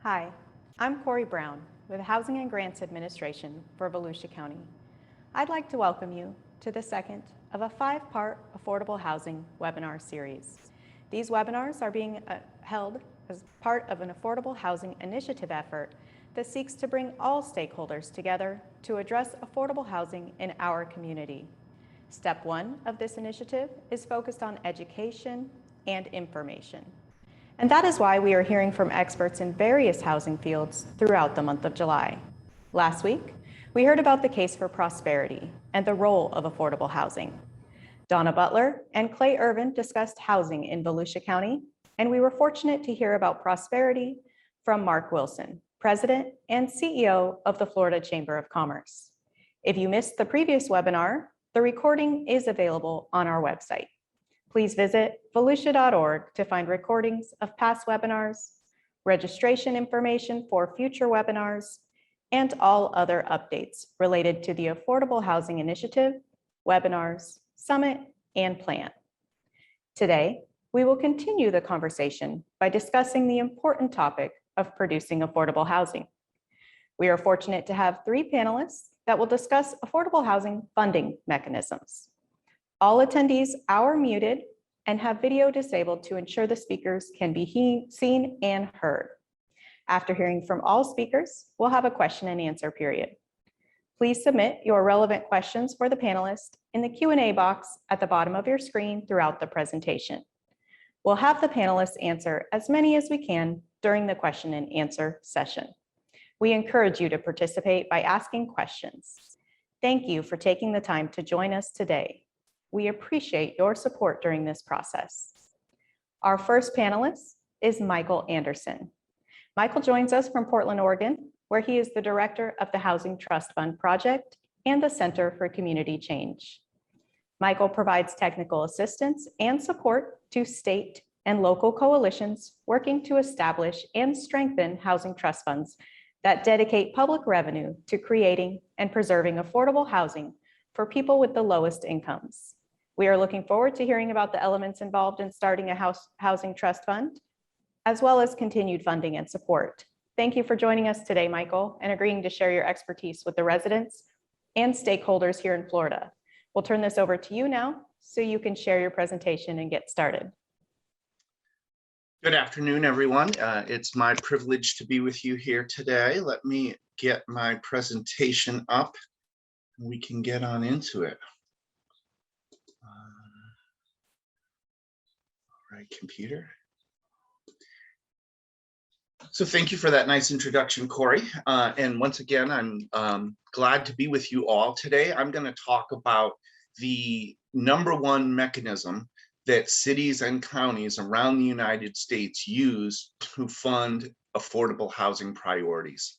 Hi, I'm Corey Brown with Housing and Grants Administration for Volusia County. I'd like to welcome you to the second of a 5-part affordable housing webinar series. These webinars are being held as part of an affordable housing initiative effort that seeks to bring all stakeholders together to address affordable housing in our community. Step 1 of this initiative is focused on education and information. And that is why we are hearing from experts in various housing fields throughout the month of July. Last week, we heard about the case for prosperity and the role of affordable housing. Donna Butler and Clay Irvin discussed housing in Volusia County, and we were fortunate to hear about prosperity from Mark Wilson, President and CEO of the Florida Chamber of Commerce. If you missed the previous webinar, the recording is available on our website. Please visit volusia.org to find recordings of past webinars, registration information for future webinars, and all other updates related to the Affordable Housing Initiative, webinars, summit, and plan. Today, we will continue the conversation by discussing the important topic of producing affordable housing. We are fortunate to have 3 panelists that will discuss affordable housing funding mechanisms. All attendees are muted and have video disabled to ensure the speakers can be seen and heard. After hearing from all speakers, we'll have a question and answer period. Please submit your relevant questions for the panelists in the Q&A box at the bottom of your screen throughout the presentation. We'll have the panelists answer as many as we can during the question and answer session. We encourage you to participate by asking questions. Thank you for taking the time to join us today. We appreciate your support during this process. Our first panelist is Michael Anderson. Michael joins us from Portland, Oregon, where he is the director of the Housing Trust Fund Project and the Center for Community Change. Michael provides technical assistance and support to state and local coalitions working to establish and strengthen housing trust funds that dedicate public revenue to creating and preserving affordable housing for people with the lowest incomes. We are looking forward to hearing about the elements involved in starting a housing trust fund, as well as continued funding and support. Thank you for joining us today, Michael, and agreeing to share your expertise with the residents and stakeholders here in Florida. We'll turn this over to you now so you can share your presentation and get started. Good afternoon, everyone. It's my privilege to be with you here today. Let me get my presentation up and we can get on into it. All right, computer. So thank you for that nice introduction, Corey. And once again, I'm glad to be with you all today. I'm going to talk about the #1 mechanism that cities and counties around the United States use to fund affordable housing priorities.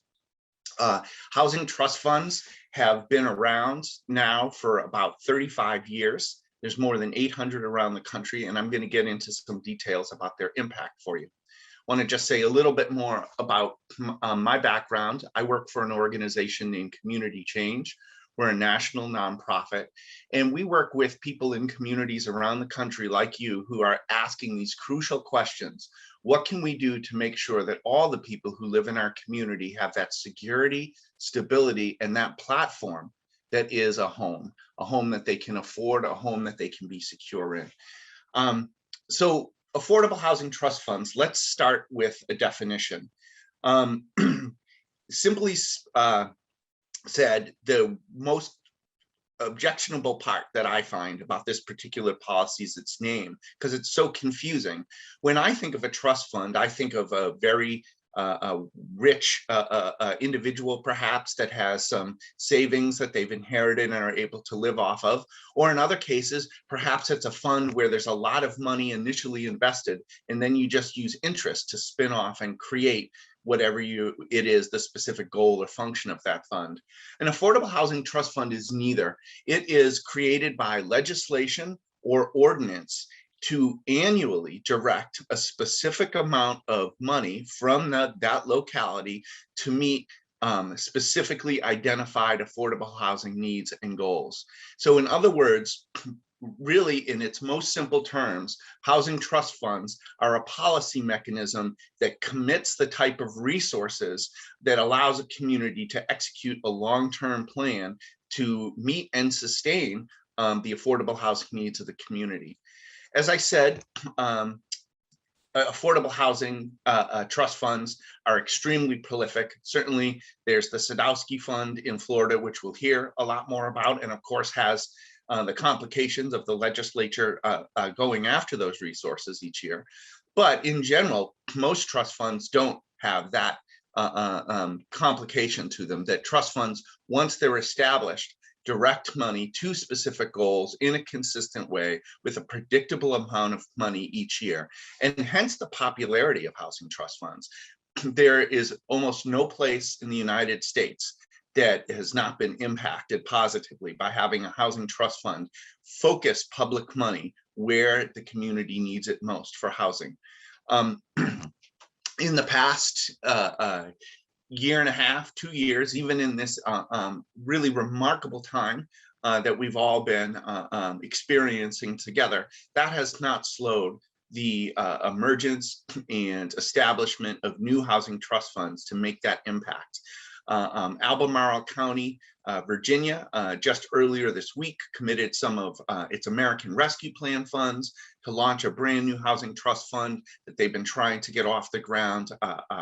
Housing trust funds have been around now for about 35 years. There's more than 800 around the country, and I'm going to get into some details about their impact for you. I want to just say a little bit more about my background. I work for an organization named Community Change. We're a national nonprofit, and we work with people in communities around the country like you who are asking these crucial questions. What can we do to make sure that all the people who live in our community have that security, stability, and that platform that is a home that they can afford, a home that they can be secure in? So affordable housing trust funds, let's start with a definition. Simply said, the most objectionable part that I find about this particular policy is its name, because it's so confusing. When I think of a trust fund, I think of a very rich individual, perhaps, that has some savings that they've inherited and are able to live off of. Or in other cases, perhaps it's a fund where there's a lot of money initially invested, and then you just use interest to spin off and create whatever it is, the specific goal or function of that fund. An affordable housing trust fund is neither. It is created by legislation or ordinance to annually direct a specific amount of money from that locality to meet specifically identified affordable housing needs and goals. So in other words, really, in its most simple terms, housing trust funds are a policy mechanism that commits the type of resources that allows a community to execute a long-term plan to meet and sustain the affordable housing needs of the community. As I said, affordable housing trust funds are extremely prolific. Certainly, there's the Sadowski Fund in Florida, which we'll hear a lot more about, and of course has the complications of the legislature going after those resources each year. But in general, most trust funds don't have that complication to them, that trust funds, once they're established, direct money to specific goals in a consistent way with a predictable amount of money each year, and hence the popularity of housing trust funds. There is almost no place in the United States that has not been impacted positively by having a housing trust fund focus public money where the community needs it most for housing. In the past year and a half, 2 years, even in this really remarkable time that we've all been experiencing together, that has not slowed the emergence and establishment of new housing trust funds to make that impact. Albemarle County, Virginia, just earlier this week, committed some of its American Rescue Plan funds to launch a brand new housing trust fund that they've been trying to get off the ground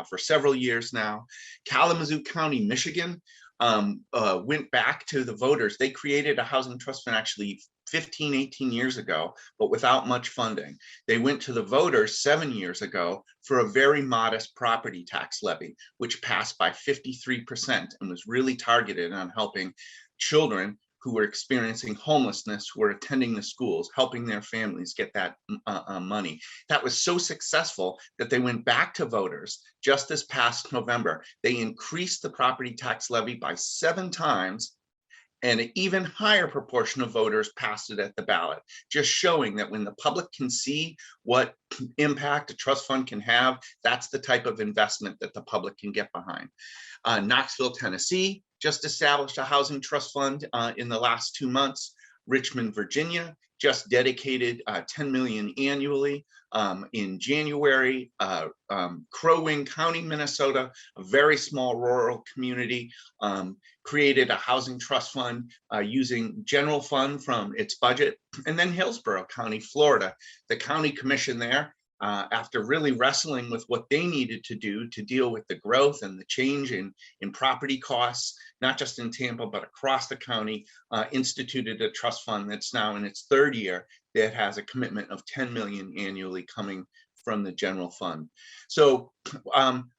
for several years now. Kalamazoo County, Michigan, went back to the voters. They created a housing trust fund actually 15, 18 years ago, but without much funding. They went to the voters 7 years ago for a very modest property tax levy, which passed by 53% and was really targeted on helping children who were experiencing homelessness, who were attending the schools, helping their families get that money. That was so successful that they went back to voters just this past November. They increased the property tax levy by 7 times, and an even higher proportion of voters passed it at the ballot, just showing that when the public can see what impact a trust fund can have, that's the type of investment that the public can get behind. Knoxville, Tennessee just established a housing trust fund in the last 2 months. Richmond, Virginia just dedicated $10 million annually. In January, Crow Wing County, Minnesota, a very small rural community, created a housing trust fund using general fund from its budget. And then Hillsborough County, Florida, the county commission there, after really wrestling with what they needed to do to deal with the growth and the change in property costs, not just in Tampa, but across the county, instituted a trust fund that's now in its 3rd year that has a commitment of $10 million annually coming from the general fund. So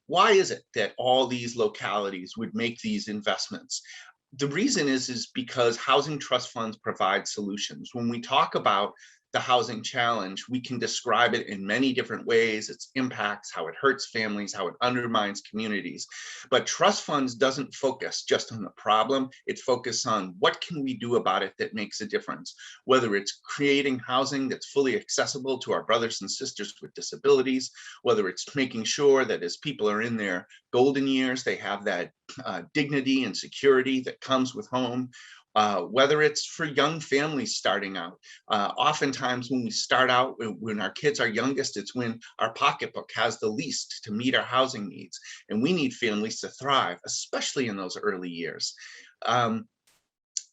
why is it that all these localities would make these investments? The reason is because housing trust funds provide solutions. When we talk about the housing challenge, we can describe it in many different ways, its impacts, how it hurts families, how it undermines communities. But trust funds doesn't focus just on the problem, it focuses on what can we do about it that makes a difference, whether it's creating housing that's fully accessible to our brothers and sisters with disabilities, whether it's making sure that as people are in their golden years, they have that dignity and security that comes with home. Whether it's for young families starting out. Oftentimes when we start out, when our kids are youngest, it's when our pocketbook has the least to meet our housing needs. And we need families to thrive, especially in those early years.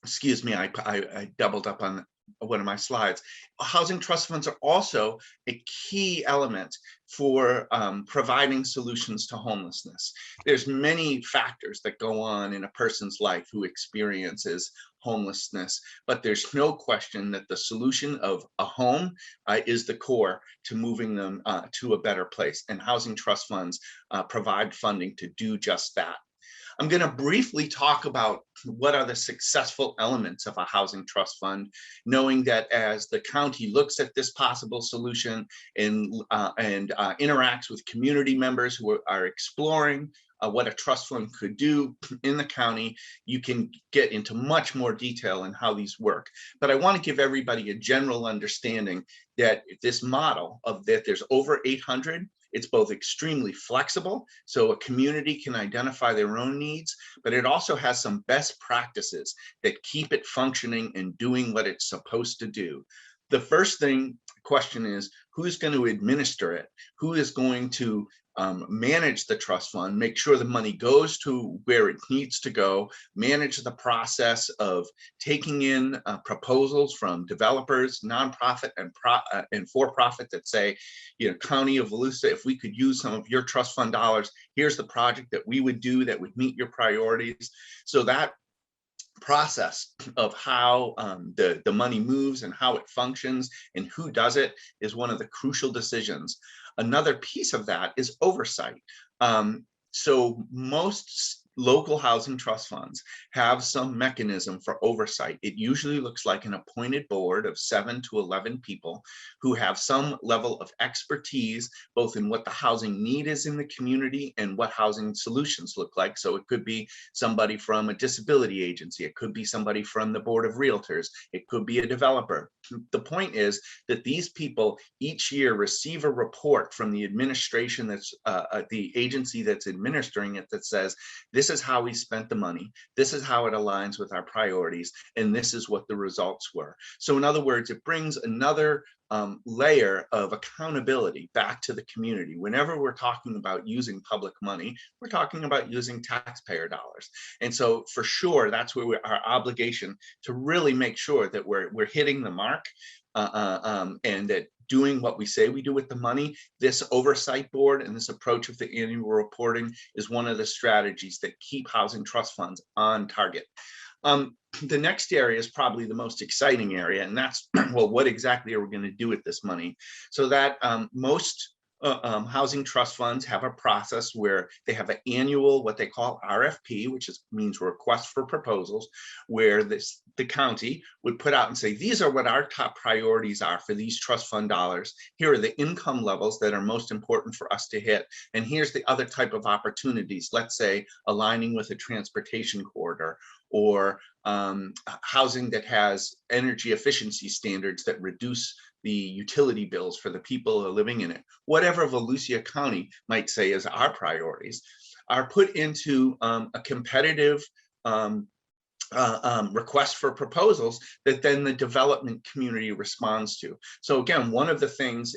Excuse me, I doubled up on one of my slides. Housing trust funds are also a key element for providing solutions to homelessness. There's many factors that go on in a person's life who experiences homelessness, but there's no question that the solution of a home is the core to moving them to a better place, and housing trust funds provide funding to do just that. I'm going to briefly talk about what are the successful elements of a housing trust fund, knowing that as the county looks at this possible solution and interacts with community members who are exploring what a trust fund could do in the county, you can get into much more detail in how these work. But I want to give everybody a general understanding that this model of that there's over 800 It's both extremely flexible, so a community can identify their own needs, but it also has some best practices that keep it functioning and doing what it's supposed to do. The first question is, who's going to administer it? Who is going to manage the trust fund, make sure the money goes to where it needs to go, manage the process of taking in proposals from developers, nonprofit and for-profit that say, County of Volusia, if we could use some of your trust fund dollars, here's the project that we would do that would meet your priorities. So that process of how the money moves and how it functions and who does it is one of the crucial decisions. Another piece of that is oversight. So most local housing trust funds have some mechanism for oversight. It usually looks like an appointed board of 7 to 11 people who have some level of expertise, both in what the housing need is in the community and what housing solutions look like. So it could be somebody from a disability agency, it could be somebody from the Board of Realtors, it could be a developer. The point is that these people each year receive a report from the administration that's the agency that's administering it that says, this is how we spent the money, this is how it aligns with our priorities, and this is what the results were. So in other words, it brings another layer of accountability back to the community. Whenever we're talking about using public money, we're talking about using taxpayer dollars. And so for sure, that's where our obligation to really make sure that we're hitting the mark and that doing what we say we do with the money. This oversight board and this approach of the annual reporting is one of the strategies that keep housing trust funds on target. The next area is probably the most exciting area, and that's, well, what exactly are we going to do with this money? So that most housing trust funds have a process where they have an annual, what they call RFP, which means request for proposals, where the county would put out and say, these are what our top priorities are for these trust fund dollars. Here are the income levels that are most important for us to hit. And here's the other type of opportunities, let's say aligning with a transportation corridor, or housing that has energy efficiency standards that reduce the utility bills for the people who are living in it. Whatever Volusia County might say is our priorities are put into a competitive request for proposals that then the development community responds to. So again, one of the things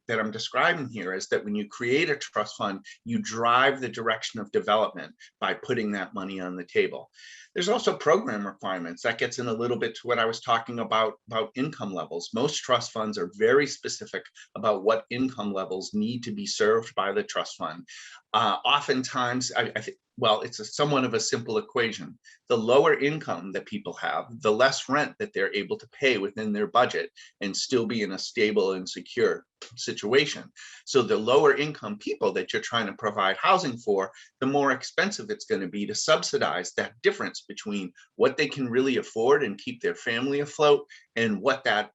that I'm describing here is that when you create a trust fund, you drive the direction of development by putting that money on the table. There's also program requirements. That gets in a little bit to what I was talking about income levels. Most trust funds are very specific about what income levels need to be served by the trust fund. Oftentimes, I think, well, it's somewhat of a simple equation. The lower income that people have, the less rent that they're able to pay within their budget and still be in a stable and secure situation. So the lower income people that you're trying to provide housing for, the more expensive it's going to be to subsidize that difference between what they can really afford and keep their family afloat and what that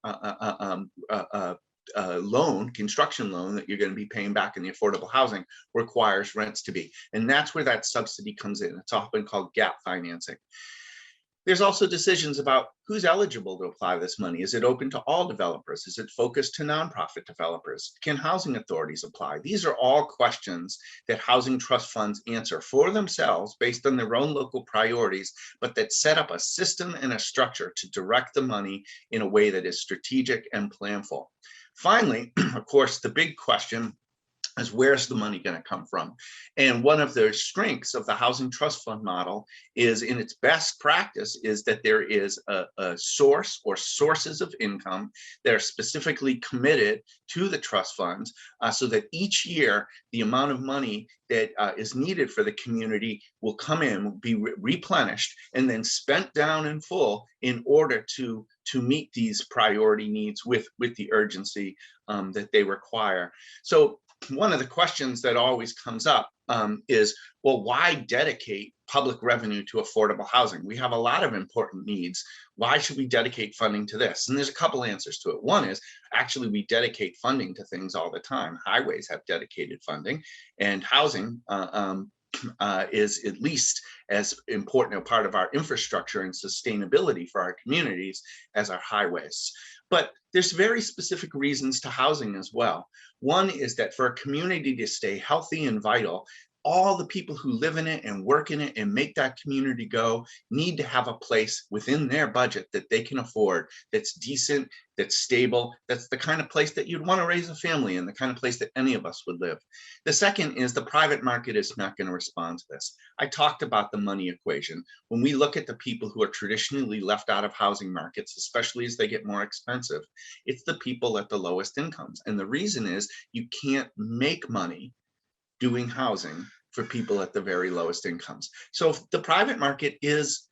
construction loan that you're going to be paying back in the affordable housing requires rents to be. And that's where that subsidy comes in. It's often called gap financing. There's also decisions about who's eligible to apply this money. Is it open to all developers? Is it focused to nonprofit developers? Can housing authorities apply? These are all questions that housing trust funds answer for themselves based on their own local priorities, but that set up a system and a structure to direct the money in a way that is strategic and planful. Finally, of course, the big question is, where's the money going to come from? And one of the strengths of the housing trust fund model is, in its best practice, is that there is a source or sources of income that are specifically committed to the trust funds, so that each year the amount of money that is needed for the community will come in, be replenished, and then spent down in full in order to meet these priority needs with the urgency that they require. So one of the questions that always comes up is, well, why dedicate public revenue to affordable housing? We have a lot of important needs. Why should we dedicate funding to this? And there's a couple answers to it. One is, actually, we dedicate funding to things all the time. Highways have dedicated funding, and housing is at least as important a part of our infrastructure and sustainability for our communities as our highways. But there's very specific reasons to housing as well. One is that for a community to stay healthy and vital, all the people who live in it and work in it and make that community go need to have a place within their budget that they can afford, that's decent, that's stable, that's the kind of place that you'd want to raise a family in, the kind of place that any of us would live. The second is the private market is not going to respond to this. I talked about the money equation. When we look at the people who are traditionally left out of housing markets, especially as they get more expensive, it's the people at the lowest incomes. And the reason is you can't make money doing housing for people at the very lowest incomes. So the private market is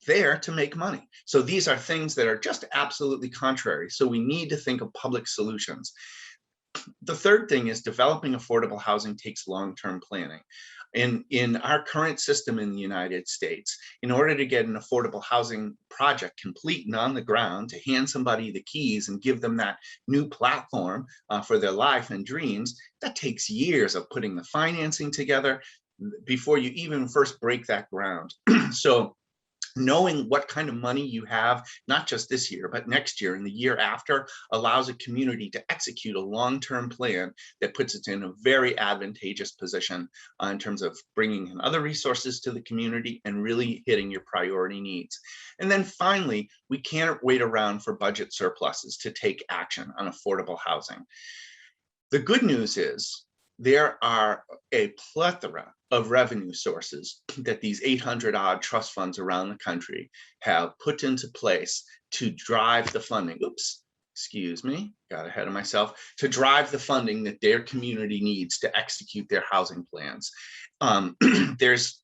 there to make money. So these are things that are just absolutely contrary. So we need to think of public solutions. The third thing is developing affordable housing takes long-term planning. In our current system in the United States, in order to get an affordable housing project complete and on the ground, to hand somebody the keys and give them that new platform for their life and dreams, that takes years of putting the financing together before you even first break that ground. So knowing what kind of money you have, not just this year, but next year and the year after, allows a community to execute a long-term plan that puts it in a very advantageous position in terms of bringing in other resources to the community and really hitting your priority needs. And then finally, we can't wait around for budget surpluses to take action on affordable housing. The good news is there are a plethora of revenue sources that these 800 odd trust funds around the country have put into place to drive the funding. Oops, excuse me, got ahead of myself, to drive the funding that their community needs to execute their housing plans. There's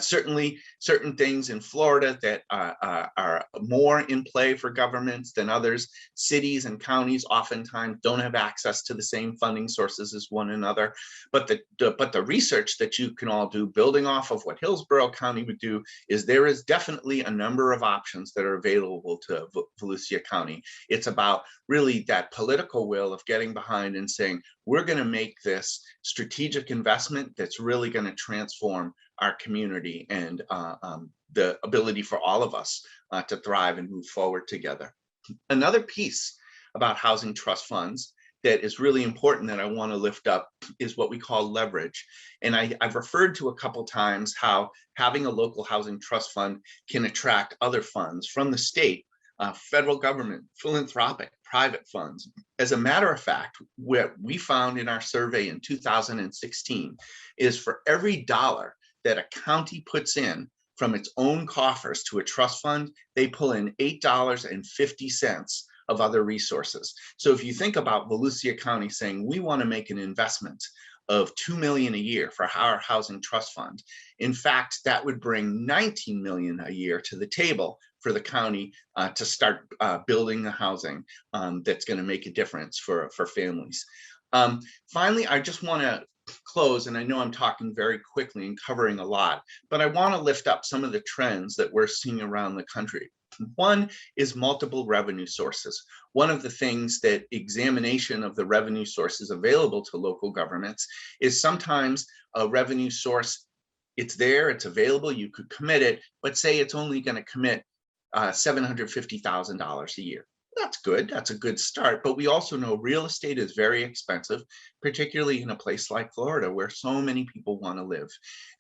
certainly certain things in Florida that are more in play for governments than others. Cities and counties oftentimes don't have access to the same funding sources as one another. But the research that you can all do, building off of what Hillsborough County would do, is there is definitely a number of options that are available to Volusia County. It's about really that political will of getting behind and saying, we're going to make this strategic investment that's really going to transform our community and the ability for all of us to thrive and move forward together. Another piece about housing trust funds that is really important that I want to lift up is what we call leverage. And I've referred to a couple times how having a local housing trust fund can attract other funds from the state, federal government, philanthropic, private funds. As a matter of fact, what we found in our survey in 2016 is for every dollar that a county puts in from its own coffers to a trust fund, they pull in $8.50 of other resources. So if you think about Volusia County saying, we want to make an investment of $2 million a year for our housing trust fund, in fact, that would bring $19 million a year to the table for the county to start building the housing that's going to make a difference for families. Finally, I just want to close, and I know I'm talking very quickly and covering a lot, but I want to lift up some of the trends that we're seeing around the country. One is multiple revenue sources. One of the things that examination of the revenue sources available to local governments is sometimes a revenue source, it's there, it's available, you could commit it, but say it's only going to commit $750,000 a year. That's good. That's a good start. But we also know real estate is very expensive, particularly in a place like Florida, where so many people want to live.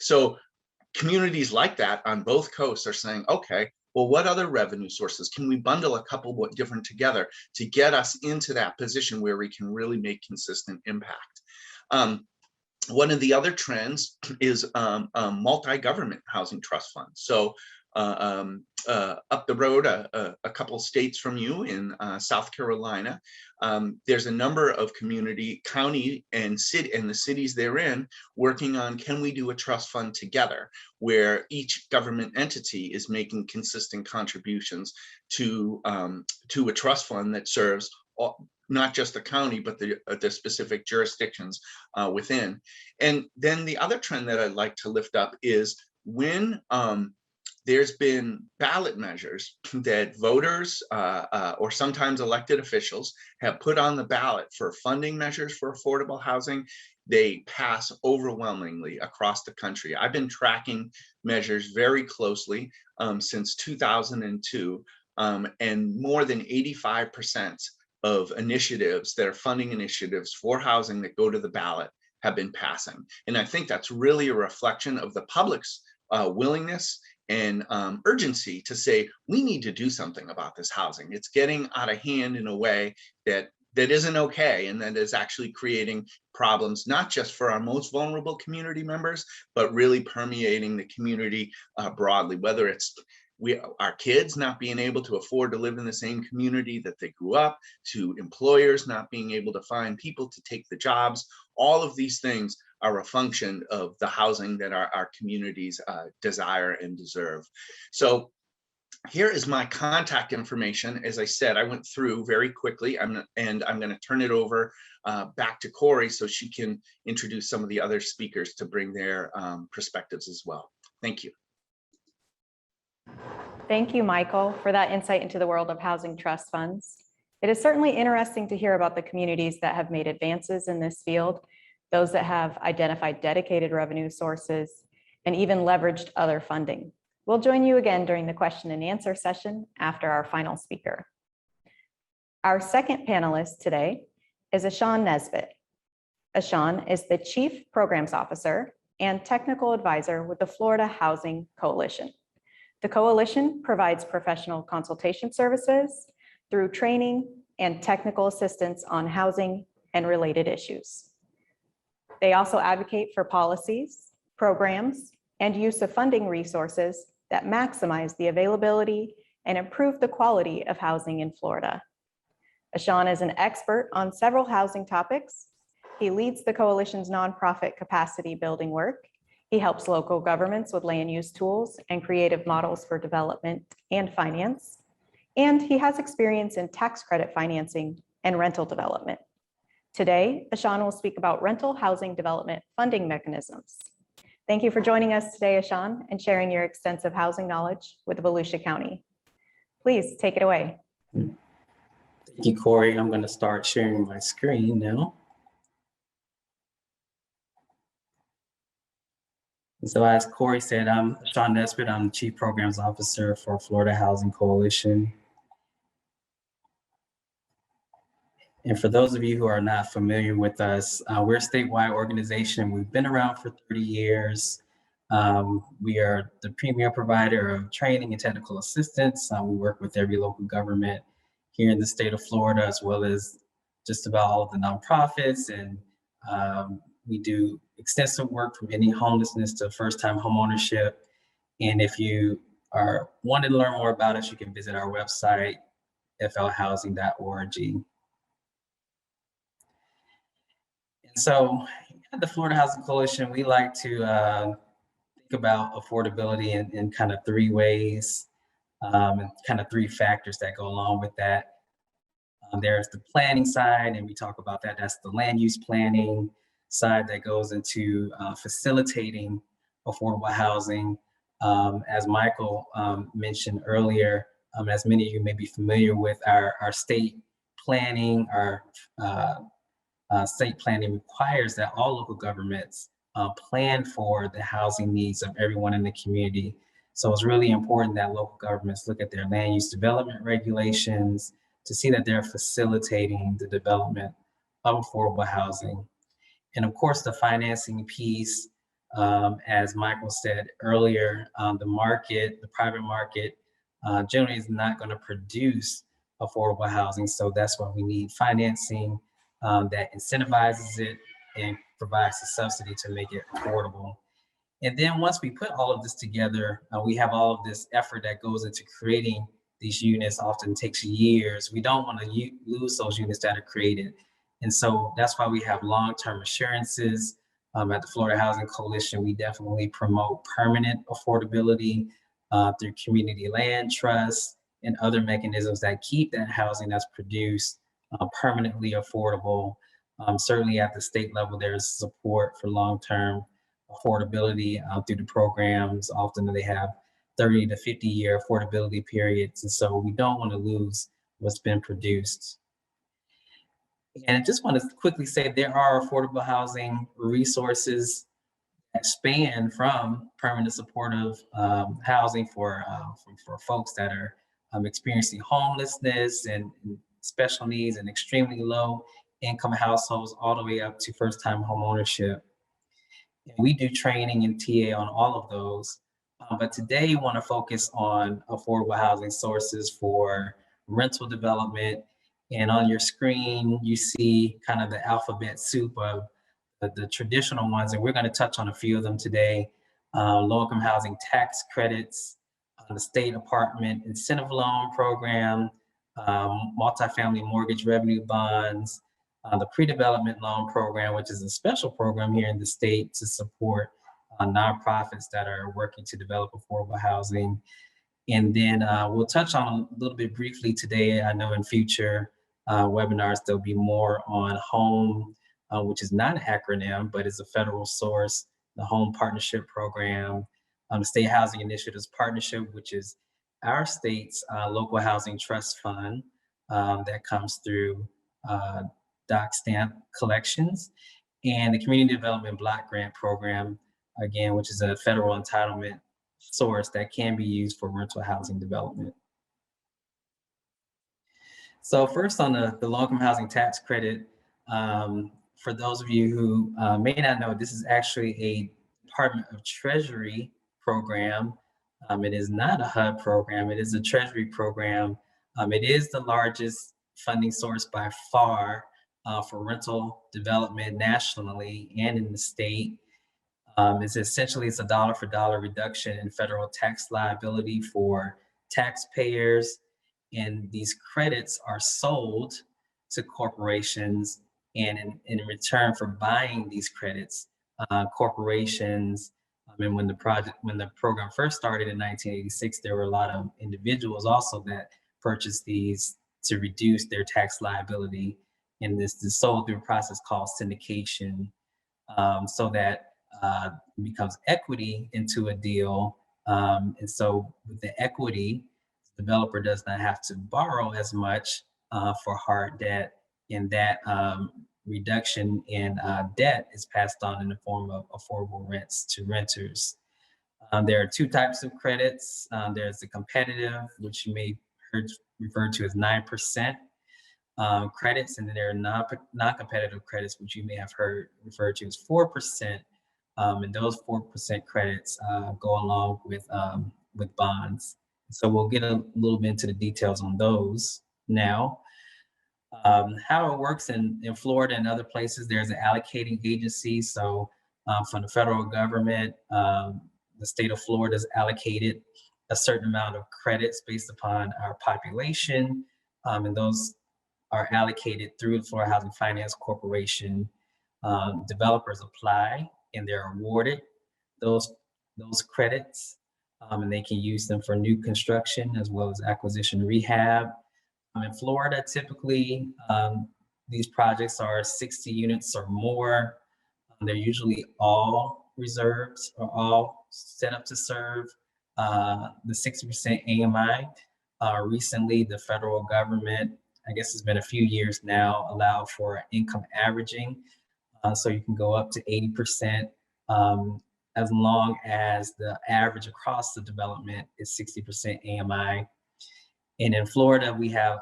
So communities like that on both coasts are saying, okay, well, what other revenue sources? Can we bundle a couple different together to get us into that position where we can really make consistent impact? One of the other trends is multi-government housing trust funds. So up the road, a couple states from you in South Carolina, there's a number of county and city and the cities they're in working on, can we do a trust fund together where each government entity is making consistent contributions to a trust fund that serves not just the county, but the specific jurisdictions within. And then the other trend that I'd like to lift up is when there's been ballot measures that voters or sometimes elected officials have put on the ballot for funding measures for affordable housing, they pass overwhelmingly across the country. I've been tracking measures very closely since 2002. and more than 85% of initiatives that are funding initiatives for housing that go to the ballot have been passing. And I think that's really a reflection of the public's willingness and urgency to say, we need to do something about this housing. It's getting out of hand in a way that isn't okay, and that is actually creating problems, not just for our most vulnerable community members, but really permeating the community broadly, whether it's our kids not being able to afford to live in the same community that they grew up, to employers not being able to find people to take the jobs. All of these things are a function of the housing that our communities desire and deserve. So here is my contact information. As I said, I went through very quickly, and I'm going to turn it over back to Corey so she can introduce some of the other speakers to bring their perspectives as well. Thank you. Thank you, Michael, for that insight into the world of housing trust funds. It is certainly interesting to hear about the communities that have made advances in this field, those that have identified dedicated revenue sources, and even leveraged other funding. We'll join you again during the question and answer session after our final speaker. Our second panelist today is Ashon Nesbitt. Ashon is the Chief Programs Officer and Technical Advisor with the Florida Housing Coalition. The coalition provides professional consultation services through training and technical assistance on housing and related issues. They also advocate for policies, programs, and use of funding resources that maximize the availability and improve the quality of housing in Florida. Ashon is an expert on several housing topics. He leads the coalition's nonprofit capacity building work. He helps local governments with land use tools and creative models for development and finance. And he has experience in tax credit financing and rental development. Today, Ashon will speak about rental housing development funding mechanisms. Thank you for joining us today, Ashon, and sharing your extensive housing knowledge with Volusia County. Please take it away. Thank you, Corey. I'm going to start sharing my screen now. So as Corey said, I'm Ashon Nesbitt. I'm the Chief Programs Officer for Florida Housing Coalition. And for those of you who are not familiar with us, we're a statewide organization. We've been around for 30 years. We are the premier provider of training and technical assistance. We work with every local government here in the state of Florida, as well as just about all of the nonprofits. And we do extensive work from ending homelessness to first-time homeownership. And if you are wanting to learn more about us, you can visit our website, flhousing.org. And so at the Florida Housing Coalition, we like to think about affordability in kind of three ways, and kind of three factors that go along with that. There's the planning side, and we talk about that. That's the land use planning side that goes into facilitating affordable housing. As Michael mentioned earlier, as many of you may be familiar with, our state planning, state planning requires that all local governments plan for the housing needs of everyone in the community. So it's really important that local governments look at their land use development regulations to see that they're facilitating the development of affordable housing. And of course, the financing piece, as Michael said earlier, the private market generally is not going to produce affordable housing. So that's why we need financing that incentivizes it and provides a subsidy to make it affordable. And then once we put all of this together, we have all of this effort that goes into creating these units. Often takes years. We don't want to lose those units that are created. And so that's why we have long-term assurances. At the Florida Housing Coalition, we definitely promote permanent affordability through community land trusts and other mechanisms that keep that housing that's produced permanently affordable. Certainly at the state level, there's support for long-term affordability through the programs. Often they have 30 to 50 year affordability periods. And so we don't want to lose what's been produced. And I just want to quickly say there are affordable housing resources that span from permanent supportive housing for folks that are experiencing homelessness and special needs and extremely low income households all the way up to first-time home ownership. And we do training and TA on all of those. But today we want to focus on affordable housing sources for rental development. And on your screen, you see kind of the alphabet soup of the traditional ones, and we're going to touch on a few of them today. Low-income housing tax credits, the state apartment incentive loan program, multifamily mortgage revenue bonds, the pre-development loan program, which is a special program here in the state to support nonprofits that are working to develop affordable housing. And then we'll touch on a little bit briefly today. I know in future webinars, there'll be more on HOME, which is not an acronym, but is a federal source, the Home Partnership Program, the State Housing Initiatives Partnership, which is our state's local housing trust fund that comes through doc stamp collections, and the Community Development Block Grant Program, again, which is a federal entitlement source that can be used for rental housing development. So first on the low-income housing tax credit, for those of you who may not know, this is actually a Department of Treasury program. It is not a HUD program, it is a Treasury program. It is the largest funding source by far for rental development nationally and in the state. It's a dollar for dollar reduction in federal tax liability for taxpayers. And these credits are sold to corporations. And in return for buying these credits, corporations, and when the program first started in 1986, there were a lot of individuals also that purchased these to reduce their tax liability. And this is sold through a process called syndication, so that it becomes equity into a deal. And so with the equity, the developer does not have to borrow as much for hard debt, and that reduction in debt is passed on in the form of affordable rents to renters. There are two types of credits. There's the competitive, which you may heard referred to as 9%. Credits, and then there are non-competitive credits, which you may have heard referred to as 4%. And those 4% credits go along with bonds. So we'll get a little bit into the details on those now. How it works in Florida and other places, there's an allocating agency. So from the federal government, the state of Florida is allocated a certain amount of credits based upon our population, and those are allocated through the Florida Housing Finance Corporation. Developers apply and they're awarded those credits, and they can use them for new construction as well as acquisition rehab. In Florida, typically, these projects are 60 units or more. They're usually all reserves or all set up to serve the 60% AMI. Recently, the federal government, I guess it's been a few years now, allowed for income averaging. So you can go up to 80% as long as the average across the development is 60% AMI. And in Florida, we have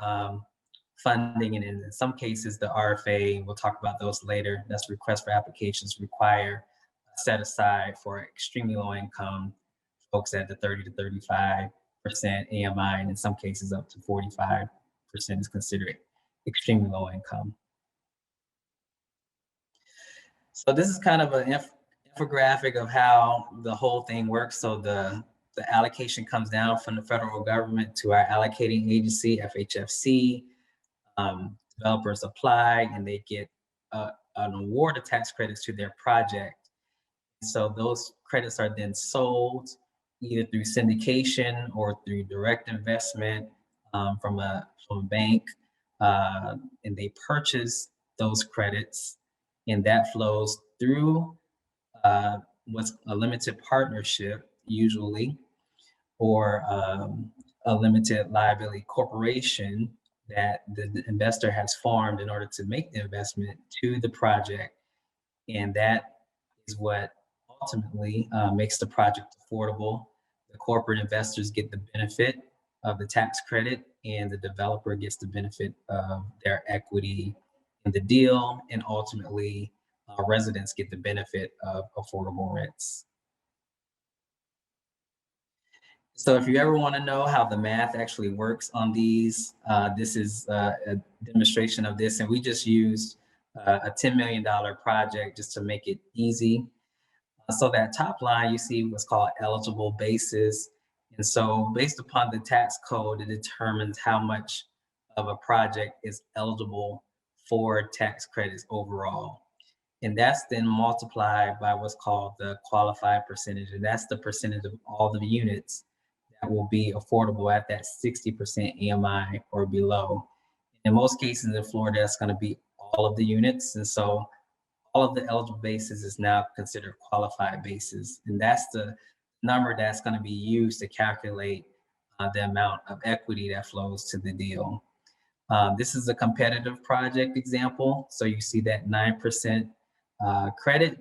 funding, and in some cases, the RFA, we'll talk about those later, that's request for applications, require a set aside for extremely low income folks at the 30 to 35% AMI, and in some cases up to 45% is considered extremely low income. So this is kind of an infographic of how the whole thing works. So the allocation comes down from the federal government to our allocating agency, FHFC. Developers apply and they get an award of tax credits to their project. So those credits are then sold either through syndication or through direct investment from a bank, and they purchase those credits, and that flows through what's a limited partnership usually, or a limited liability corporation that the investor has formed in order to make the investment to the project. And that is what ultimately makes the project affordable. The corporate investors get the benefit of the tax credit, and the developer gets the benefit of their equity in the deal, and ultimately residents get the benefit of affordable rents. So if you ever want to know how the math actually works on these, this is a demonstration of this, and we just used a $10 million project just to make it easy. So that top line, you see what's called eligible basis. And so based upon the tax code, it determines how much of a project is eligible for tax credits overall. And that's then multiplied by what's called the qualified percentage. And that's the percentage of all the units that will be affordable at that 60% AMI or below. In most cases in Florida, that's going to be all of the units. And so all of the eligible bases is now considered qualified bases. And that's the number that's going to be used to calculate the amount of equity that flows to the deal. This is a competitive project example. So you see that 9% credit.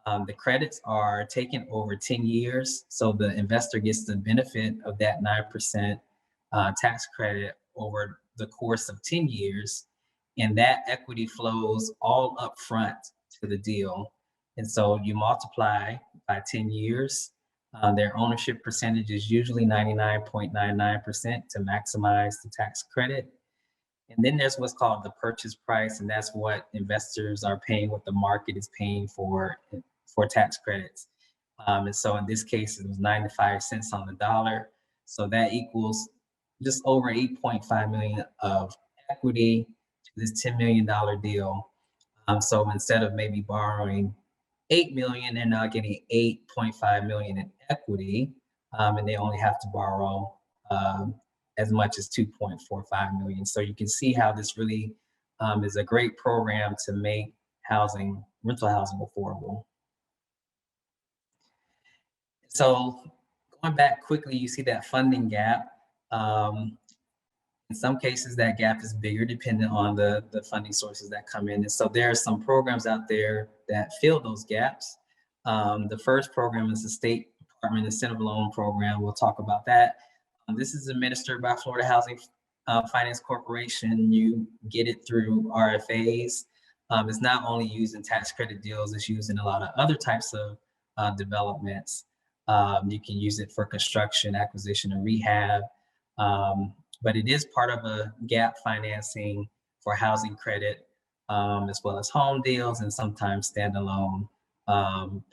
The credits are taken over 10 years. So the investor gets the benefit of that 9% tax credit over the course of 10 years. And that equity flows all up front to the deal. And so you multiply by 10 years. Their ownership percentage is usually 99.99% to maximize the tax credit. And then there's what's called the purchase price, and that's what investors are paying, what the market is paying for tax credits. And so in this case, it was 95 cents on the dollar. So that equals just over 8.5 million of equity to this $10 million deal. So instead of maybe borrowing 8 million, they're now getting 8.5 million in equity, and they only have to borrow as much as 2.45 million. So you can see how this really is a great program to make rental housing affordable. So going back quickly, you see that funding gap. In some cases, that gap is bigger depending on the funding sources that come in. And so there are some programs out there that fill those gaps. The first program is the State Department Incentive Loan Program. We'll talk about that. This is administered by Florida Housing Finance Corporation. You get it through RFAs. It's not only used in tax credit deals, it's used in a lot of other types of developments. You can use it for construction, acquisition, and rehab. But it is part of a gap financing for housing credit, as well as home deals and sometimes standalone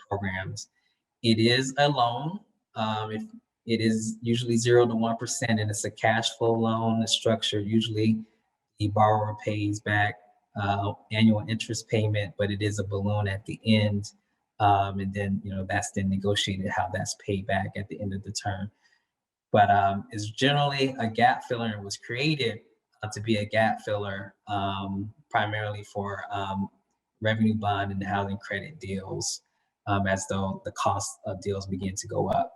programs. It is a loan. If it is usually 0 to 1%, and it's a cash flow loan. It's structured. Usually the borrower pays back annual interest payment, but it is a balloon at the end. And then, that's then negotiated how that's paid back at the end of the term. But it's generally a gap filler, and was created to be a gap filler primarily for revenue bond and housing credit deals, as though the cost of deals begin to go up.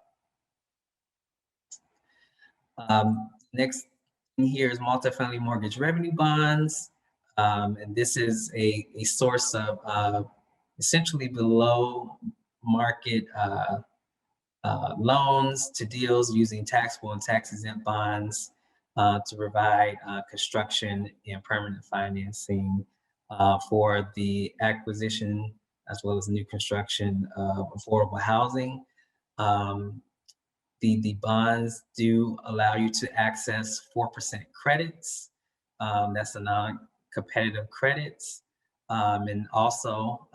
Next thing here is multifamily mortgage revenue bonds. And this is a source of essentially below market loans to deals using taxable and tax-exempt bonds to provide construction and permanent financing for the acquisition as well as new construction of affordable housing. The bonds do allow you to access 4% credits. That's a non-competitive credits. And also,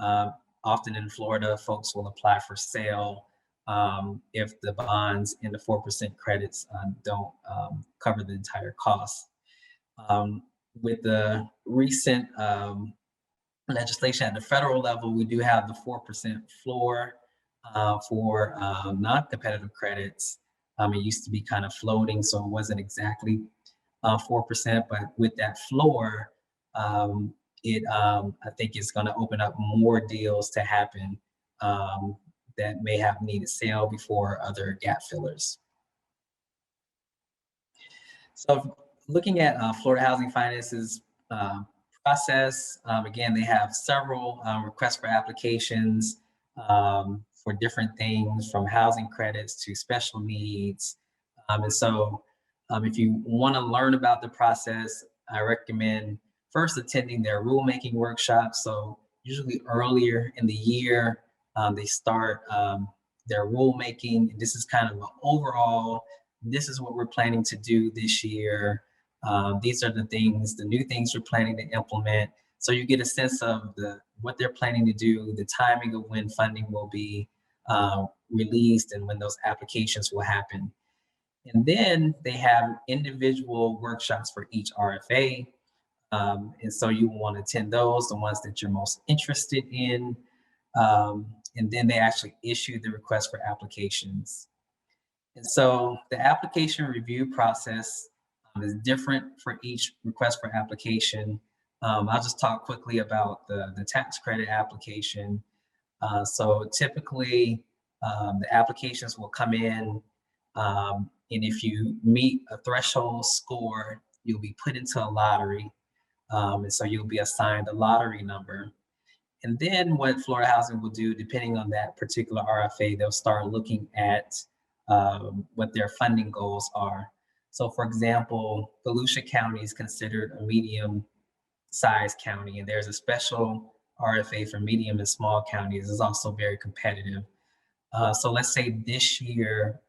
often in Florida, folks will apply for sale if the bonds and the 4% credits don't cover the entire cost. With the recent legislation at the federal level, we do have the 4% floor for non-competitive credits. It used to be kind of floating, so it wasn't exactly 4%, but with that floor, I think it's going to open up more deals to happen that may have needed sale before other gap fillers. So looking at Florida Housing Finance's process, again, they have several requests for applications for different things, from housing credits to special needs. And so If you want to learn about the process, I recommend first attending their rulemaking workshops. So usually earlier in the year, they start their rulemaking. And this is kind of an overall, this is what we're planning to do this year. These are the things, the new things we're planning to implement. So you get a sense of what they're planning to do, the timing of when funding will be released and when those applications will happen. And then they have individual workshops for each RFA. And so you want to attend those, the ones that you're most interested in. And then they actually issue the request for applications. And so the application review process is different for each request for application. I'll just talk quickly about the tax credit application. So typically, the applications will come in, and if you meet a threshold score, you'll be put into a lottery. And so you'll be assigned a lottery number. And then what Florida Housing will do, depending on that particular RFA, they'll start looking at what their funding goals are. So for example, Volusia County is considered a medium-sized county, and there's a special RFA for medium and small counties. Is also very competitive. So let's say this year,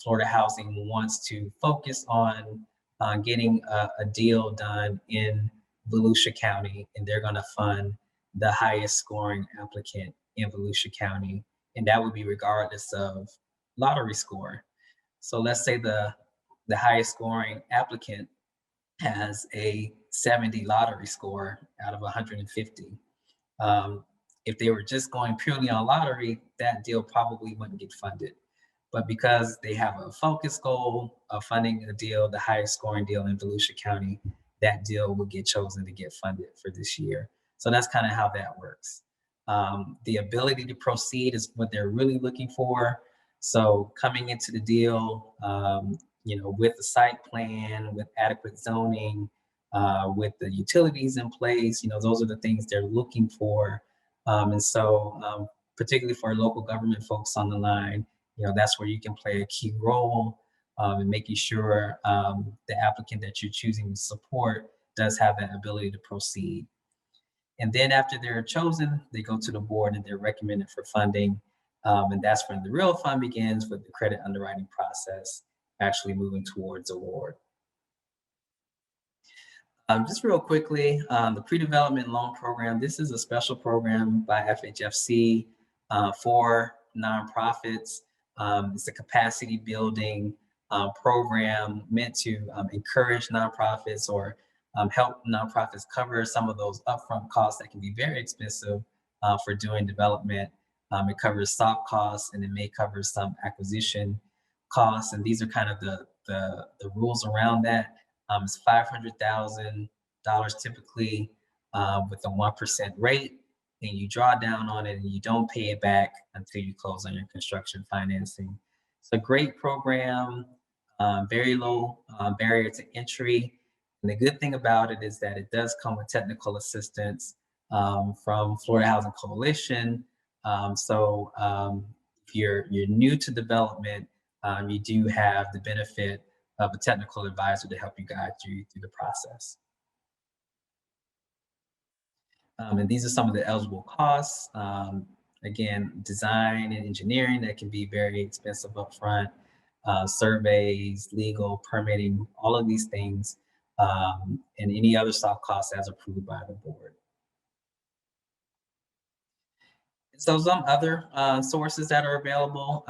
Florida Housing wants to focus on getting a deal done in Volusia County, and they're going to fund the highest scoring applicant in Volusia County, and that would be regardless of lottery score. So let's say the highest scoring applicant has a 70 lottery score out of 150. If they were just going purely on lottery, that deal probably wouldn't get funded. But because they have a focus goal of funding a deal, the highest scoring deal in Volusia County, that deal will get chosen to get funded for this year. So that's kind of how that works. The ability to proceed is what they're really looking for. So coming into the deal, with the site plan, with adequate zoning, with the utilities in place, those are the things they're looking for. And so particularly for local government folks on the line, that's where you can play a key role in making sure the applicant that you're choosing to support does have that ability to proceed. And then after they're chosen, they go to the board and they're recommended for funding. And that's when the real fun begins with the credit underwriting process, actually moving towards award. Just real quickly, the Predevelopment Loan Program, this is a special program by FHFC for nonprofits. It's a capacity building program meant to encourage nonprofits or help nonprofits cover some of those upfront costs that can be very expensive for doing development. It covers soft costs and it may cover some acquisition costs. And these are kind of the rules around that. It's $500,000 typically with a 1% rate, and you draw down on it and you don't pay it back until you close on your construction financing. It's a great program, very low barrier to entry. And the good thing about it is that it does come with technical assistance from Florida Housing Coalition. If you're new to development, you do have the benefit of a technical advisor to help you guide you through the process. And these are some of the eligible costs. Again, design and engineering that can be very expensive upfront, surveys, legal, permitting, all of these things, and any other soft costs as approved by the board. So some other sources that are available,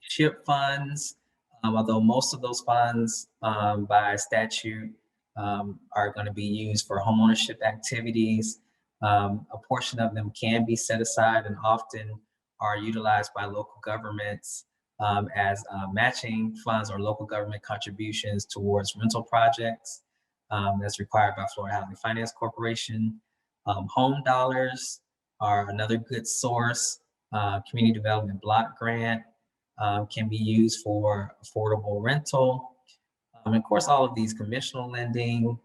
CHIP funds, although most of those funds by statute are going to be used for homeownership activities. A portion of them can be set aside and often are utilized by local governments as matching funds or local government contributions towards rental projects that's required by Florida Housing Finance Corporation. Home dollars are another good source. Community Development Block Grant can be used for affordable rental. And of course, all of these conventional lending,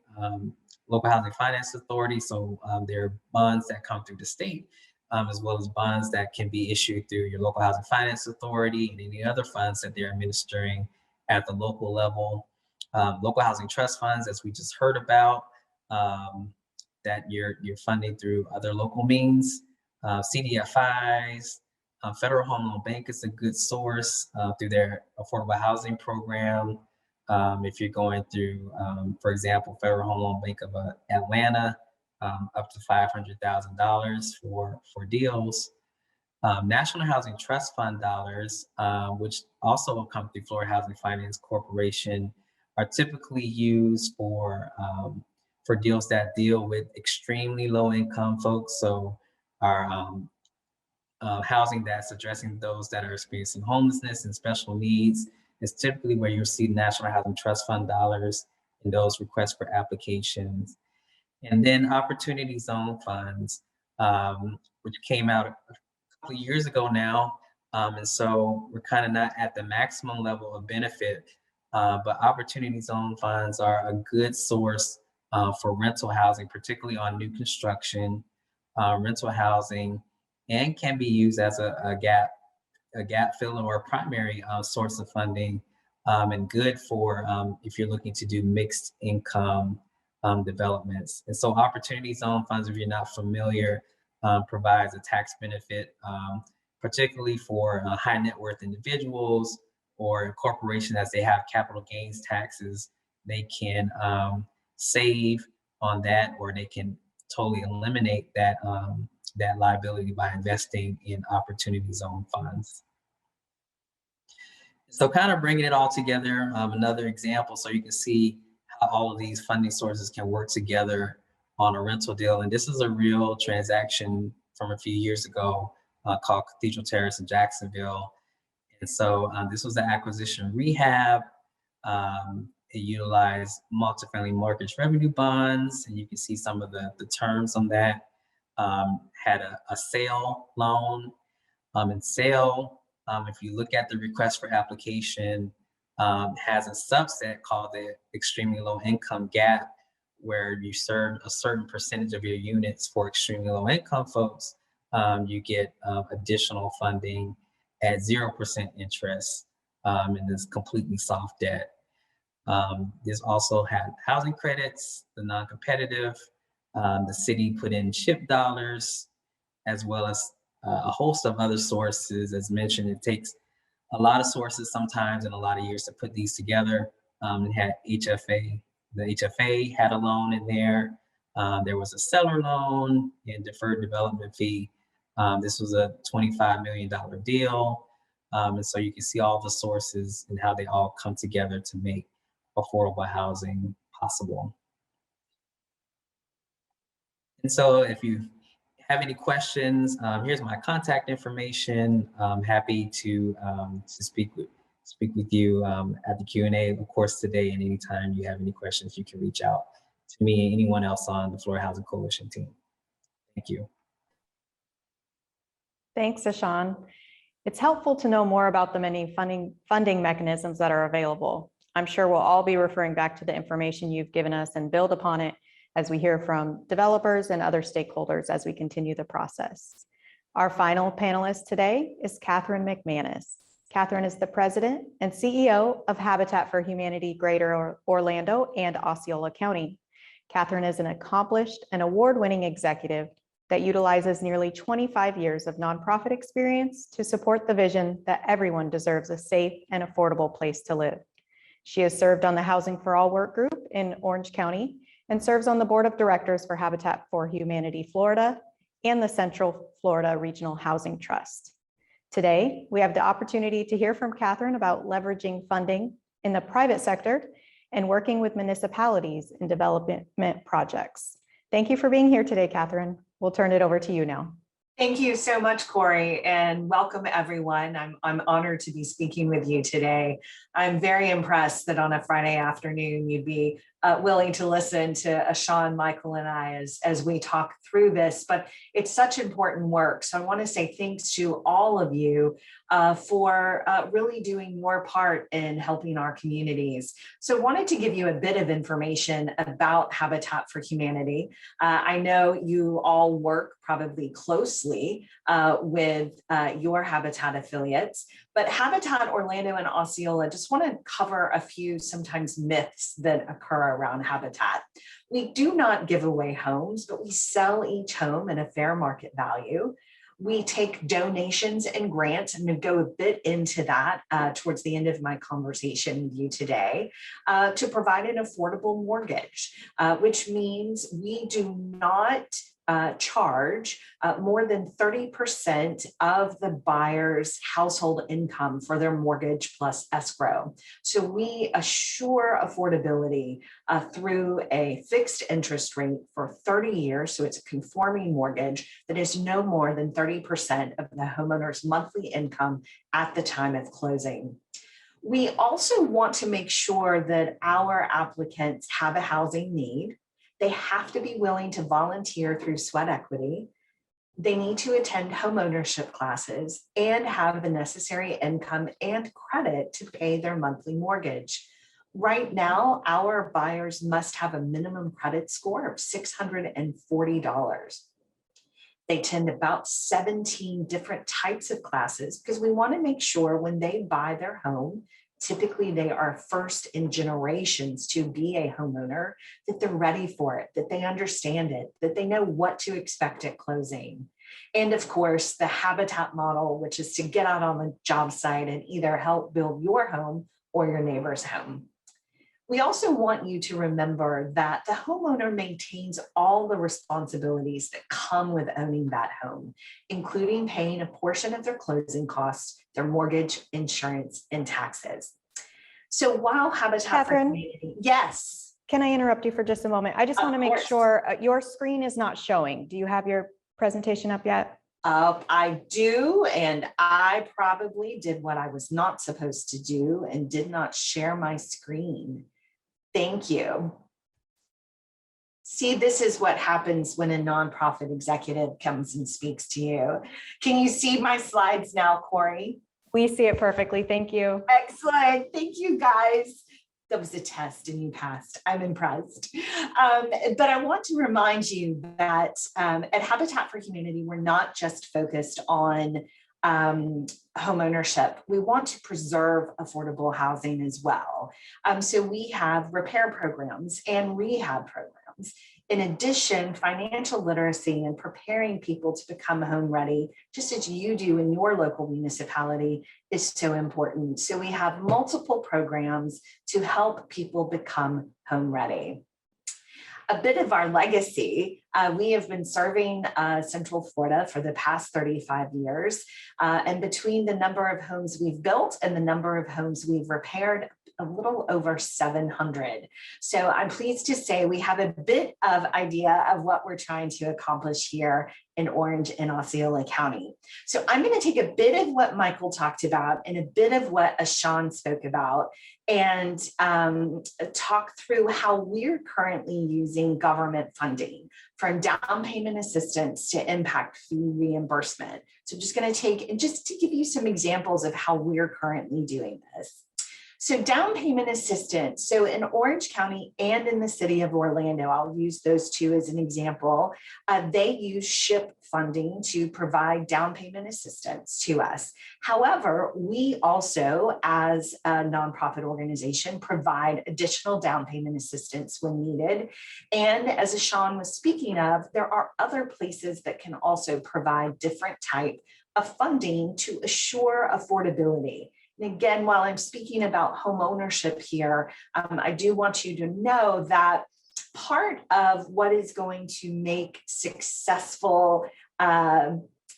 local housing finance authority. So there are bonds that come through the state, as well as bonds that can be issued through your local housing finance authority and any other funds that they're administering at the local level. Local housing trust funds, as we just heard about, that you're funding through other local means. CDFIs, Federal Home Loan Bank is a good source through their affordable housing program. If you're going through, for example, Federal Home Loan Bank of Atlanta, up to $500,000 for deals. National Housing Trust Fund dollars, which also will come through Florida Housing Finance Corporation, are typically used for deals that deal with extremely low income folks. So our housing that's addressing those that are experiencing homelessness and special needs is typically where you'll see National Housing Trust Fund dollars in those requests for applications. And then Opportunity Zone funds, which came out a couple of years ago now. And so we're kind of not at the maximum level of benefit, but Opportunity Zone funds are a good source for rental housing, particularly on new construction, rental housing, and can be used as a gap filler or a primary source of funding, and good for if you're looking to do mixed income developments. And so Opportunity Zone funds, if you're not familiar, provides a tax benefit, particularly for high net worth individuals or corporations as they have capital gains taxes. They can save on that, or they can totally eliminate that that liability by investing in Opportunity Zone funds. So kind of bringing it all together, another example so you can see how all of these funding sources can work together on a rental deal. And this is a real transaction from a few years ago called Cathedral Terrace in Jacksonville. And so this was the acquisition rehab. It utilized multifamily mortgage revenue bonds, and you can see some of the terms on that. Had a sale loan. And sale, if you look at the request for application, has a subset called the extremely low income gap, where you serve a certain percentage of your units for extremely low income folks. You get additional funding at 0% interest, and it's completely soft debt. This also had housing credits, the non-competitive, the city put in CHIP dollars, as well as a host of other sources. As mentioned, it takes a lot of sources sometimes and a lot of years to put these together. It had HFA. The HFA had a loan in there. There was a seller loan and deferred development fee. This was a $25 million deal. And so you can see all the sources and how they all come together to make affordable housing possible. And so if you have any questions, here's my contact information. I'm happy to speak with you at the Q&A, of course, today, and anytime you have any questions, you can reach out to me and anyone else on the Florida Housing Coalition team. Thank you. Thanks, Ashon. It's helpful to know more about the many funding mechanisms that are available. I'm sure we'll all be referring back to the information you've given us and build upon it as we hear from developers and other stakeholders as we continue the process. Our final panelist today is Catherine McManus. Catherine is the president and CEO of Habitat for Humanity Greater Orlando and Osceola County. Catherine is an accomplished and award-winning executive that utilizes nearly 25 years of nonprofit experience to support the vision that everyone deserves a safe and affordable place to live. She has served on the Housing for All work group in Orange County and serves on the board of directors for Habitat for Humanity Florida and the Central Florida Regional Housing Trust. Today, we have the opportunity to hear from Catherine about leveraging funding in the private sector and working with municipalities in development projects. Thank you for being here today, Catherine. We'll turn it over to you now. Thank you so much, Corey, and welcome everyone. I'm honored to be speaking with you today. I'm very impressed that on a Friday afternoon, you'd be willing to listen to Ashon, Michael, and I as we talk through this, but it's such important work. So I want to say thanks to all of you for really doing your part in helping our communities. So I wanted to give you a bit of information about Habitat for Humanity. I know you all work probably closely with your Habitat affiliates, but Habitat Orlando and Osceola just want to cover a few sometimes myths that occur around Habitat. We do not give away homes, but we sell each home at a fair market value. We take donations and grants. I'm going to go a bit into that towards the end of my conversation with you today to provide an affordable mortgage, which means we do not charge more than 30% of the buyer's household income for their mortgage plus escrow. So we assure affordability through a fixed interest rate for 30 years. So it's a conforming mortgage that is no more than 30% of the homeowner's monthly income at the time of closing. We also want to make sure that our applicants have a housing need. They have to be willing to volunteer through sweat equity. They need to attend homeownership classes and have the necessary income and credit to pay their monthly mortgage. Right now, our buyers must have a minimum credit score of $640. They attend about 17 different types of classes because we want to make sure when they buy their home, typically they are first in generations to be a homeowner, that they're ready for it, that they understand it, that they know what to expect at closing. And of course, the Habitat model, which is to get out on the job site and either help build your home or your neighbor's home. We also want you to remember that the homeowner maintains all the responsibilities that come with owning that home, including paying a portion of their closing costs, their mortgage, insurance, and taxes. So while Habitat for Humanity, yes. Can I interrupt you for just a moment? I just want to make sure your screen is not showing. Do you have your presentation up yet? I do, and I probably did what I was not supposed to do and did not share my screen. Thank you. See, this is what happens when a nonprofit executive comes and speaks to you. Can you see my slides now, Corey? We see it perfectly. Thank you. Excellent. Thank you, guys. That was a test and you passed. I'm impressed. But I want to remind you that at Habitat for Humanity, we're not just focused on home ownership. We want to preserve affordable housing as well. So we have repair programs and rehab programs. In addition, financial literacy and preparing people to become home ready, just as you do in your local municipality, is so important. So we have multiple programs to help people become home ready. A bit of our legacy, we have been serving Central Florida for the past 35 years. And between the number of homes we've built and the number of homes we've repaired, a little over 700. So I'm pleased to say we have a bit of idea of what we're trying to accomplish here in Orange and Osceola County. So I'm going to take a bit of what Michael talked about and a bit of what Ashon spoke about and talk through how we're currently using government funding from down payment assistance to impact fee reimbursement. So I'm just going to take, and just to give you some examples of how we're currently doing this. So down payment assistance. So in Orange County and in the city of Orlando, I'll use those two as an example. They use SHIP funding to provide down payment assistance to us. However, we also, as a nonprofit organization, provide additional down payment assistance when needed. And as Ashon was speaking of, there are other places that can also provide different type of funding to assure affordability. And again, while I'm speaking about home ownership here, I do want you to know that part of what is going to make successful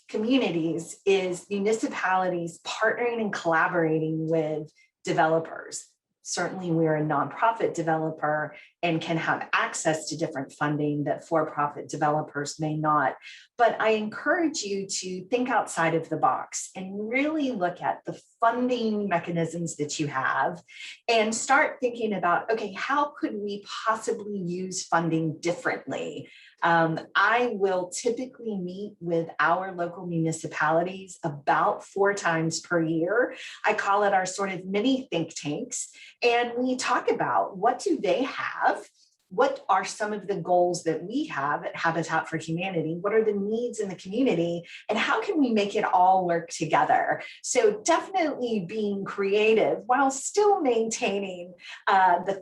communities is municipalities partnering and collaborating with developers. Certainly, we're a nonprofit developer and can have access to different funding that for-profit developers may not. But I encourage you to think outside of the box and really look at the funding mechanisms that you have and start thinking about, okay, how could we possibly use funding differently? I will typically meet with our local municipalities about 4 times per year. I call it our sort of mini think tanks. And we talk about what do they have? What are some of the goals that we have at Habitat for Humanity? What are the needs in the community? And how can we make it all work together? So definitely being creative while still maintaining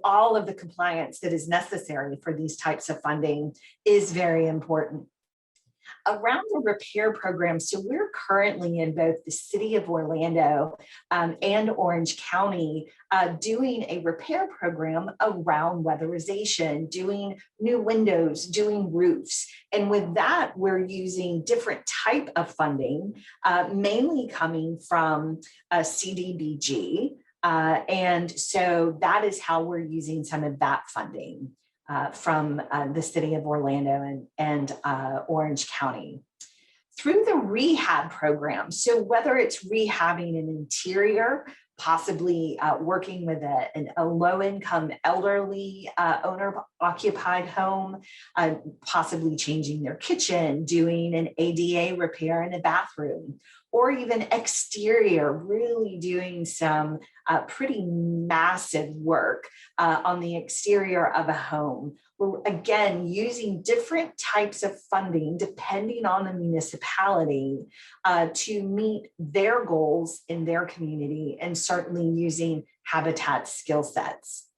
all of the compliance that is necessary for these types of funding is very important. Around the repair program, so we're currently in both the city of Orlando and Orange County doing a repair program around weatherization, doing new windows, doing roofs. And with that, we're using different type of funding, mainly coming from CDBG. And so that is how we're using some of that funding from the city of Orlando and Orange County. Through the rehab program, so whether it's rehabbing an interior, possibly working with a low-income elderly owner-occupied home, possibly changing their kitchen, doing an ADA repair in a bathroom, or even exterior, really doing some pretty massive work on the exterior of a home. We're again using different types of funding depending on the municipality to meet their goals in their community, and certainly using Habitat skill sets.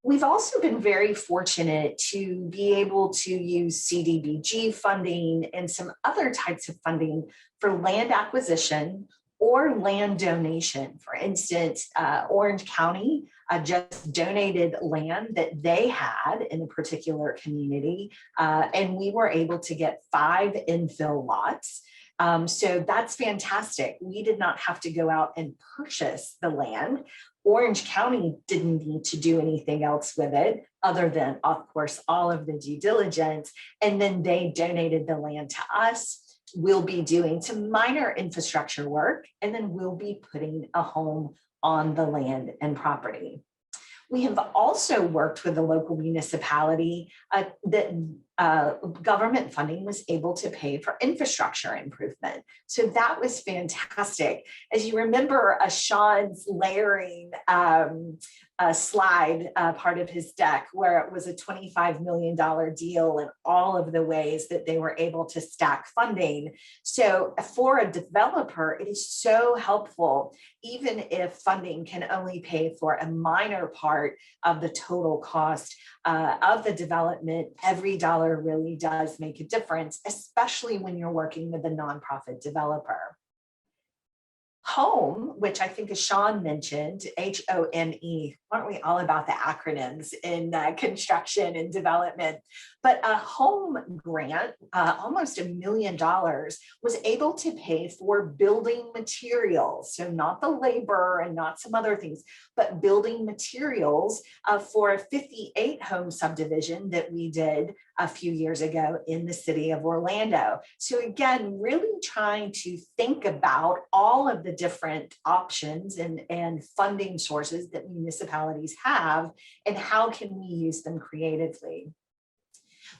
We've also been very fortunate to be able to use CDBG funding and some other types of funding for land acquisition or land donation. For instance, Orange County just donated land that they had in a particular community, and we were able to get 5 infill lots. So that's fantastic. We did not have to go out and purchase the land. Orange County didn't need to do anything else with it other than, of course, all of the due diligence. And then they donated the land to us. We'll be doing some minor infrastructure work, and then we'll be putting a home on the land and property. We have also worked with a local municipality that government funding was able to pay for infrastructure improvement. So that was fantastic. As you remember, Ashon's layering slide, part of his deck, where it was a $25 million deal and all of the ways that they were able to stack funding. So for a developer, it is so helpful, even if funding can only pay for a minor part of the total cost of the development. Every dollar really does make a difference, especially when you're working with a nonprofit developer. HOME, which I think Ashon mentioned, HOME, aren't we all about the acronyms in construction and development? But a HOME grant, almost $1 million, was able to pay for building materials. So not the labor and not some other things, but building materials for a 58 home subdivision that we did a few years ago in the city of Orlando. So again, really trying to think about all of the different options and funding sources that municipalities have, and how can we use them creatively.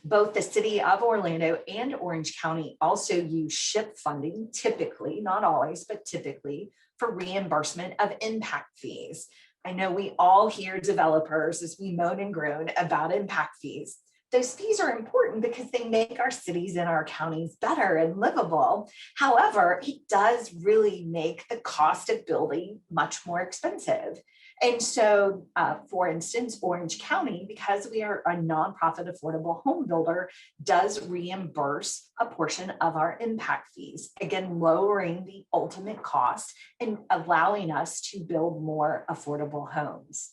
Both the city of Orlando and Orange County also use SHIP funding, typically, not always, but typically, for reimbursement of impact fees. I know we all hear developers as we moan and groan about impact fees. Those fees are important because they make our cities and our counties better and livable. However, it does really make the cost of building much more expensive. And so, for instance, Orange County, because we are a nonprofit affordable home builder, does reimburse a portion of our impact fees, again, lowering the ultimate cost and allowing us to build more affordable homes.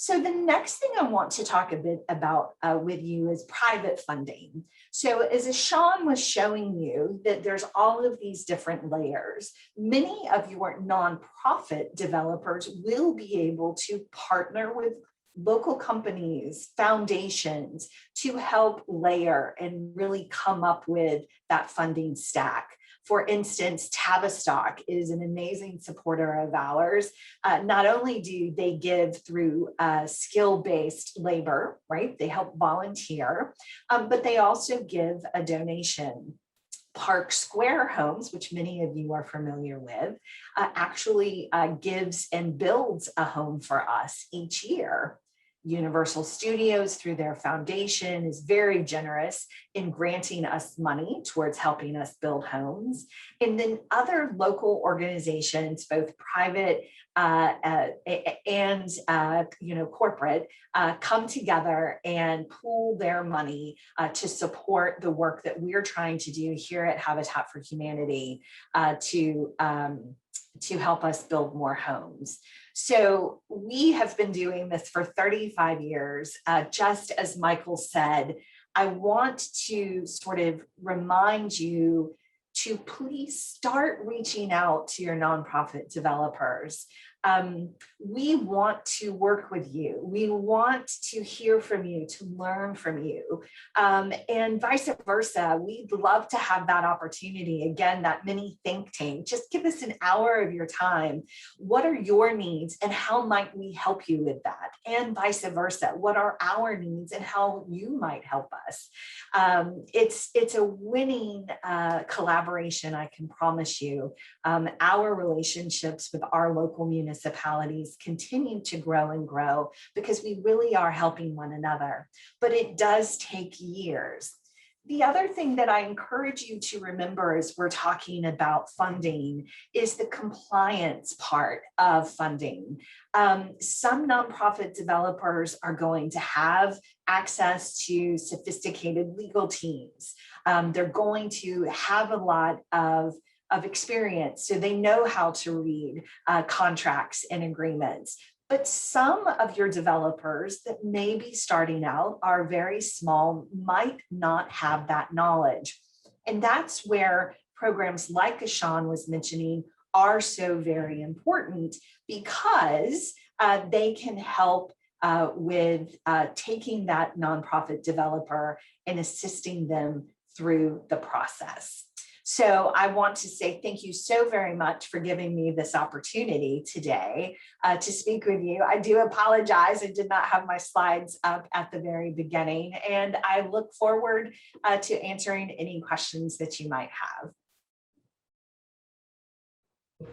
So the next thing I want to talk a bit about with you is private funding. So as Ashon was showing you that there's all of these different layers, many of your nonprofit developers will be able to partner with local companies, foundations to help layer and really come up with that funding stack. For instance, Tavistock is an amazing supporter of ours. Not only do they give through skill-based labor, right? They help volunteer, but they also give a donation. Park Square Homes, which many of you are familiar with, actually gives and builds a home for us each year. Universal Studios, through their foundation, is very generous in granting us money towards helping us build homes. And then other local organizations, both private and corporate, come together and pool their money to support the work that we're trying to do here at Habitat for Humanity to help us build more homes. So we have been doing this for 35 years. Just as Michael said, I want to sort of remind you to please start reaching out to your nonprofit developers. We want to work with you. We want to hear from you, to learn from you, and vice versa. We'd love to have that opportunity. Again, that mini think tank. Just give us an hour of your time. What are your needs and how might we help you with that? And vice versa. What are our needs and how you might help us? It's a winning collaboration, I can promise you. Our relationships with our local municipalities continue to grow and grow because we really are helping one another, but it does take years. The other thing that I encourage you to remember as we're talking about funding is the compliance part of funding. Some nonprofit developers are going to have access to sophisticated legal teams. They're going to have a lot of experience, so they know how to read contracts and agreements. But some of your developers that may be starting out are very small, might not have that knowledge. And that's where programs like Ashon was mentioning are so very important, because they can help with taking that nonprofit developer and assisting them through the process. So I want to say thank you so very much for giving me this opportunity today to speak with you. I do apologize, I did not have my slides up at the very beginning, and I look forward to answering any questions that you might have.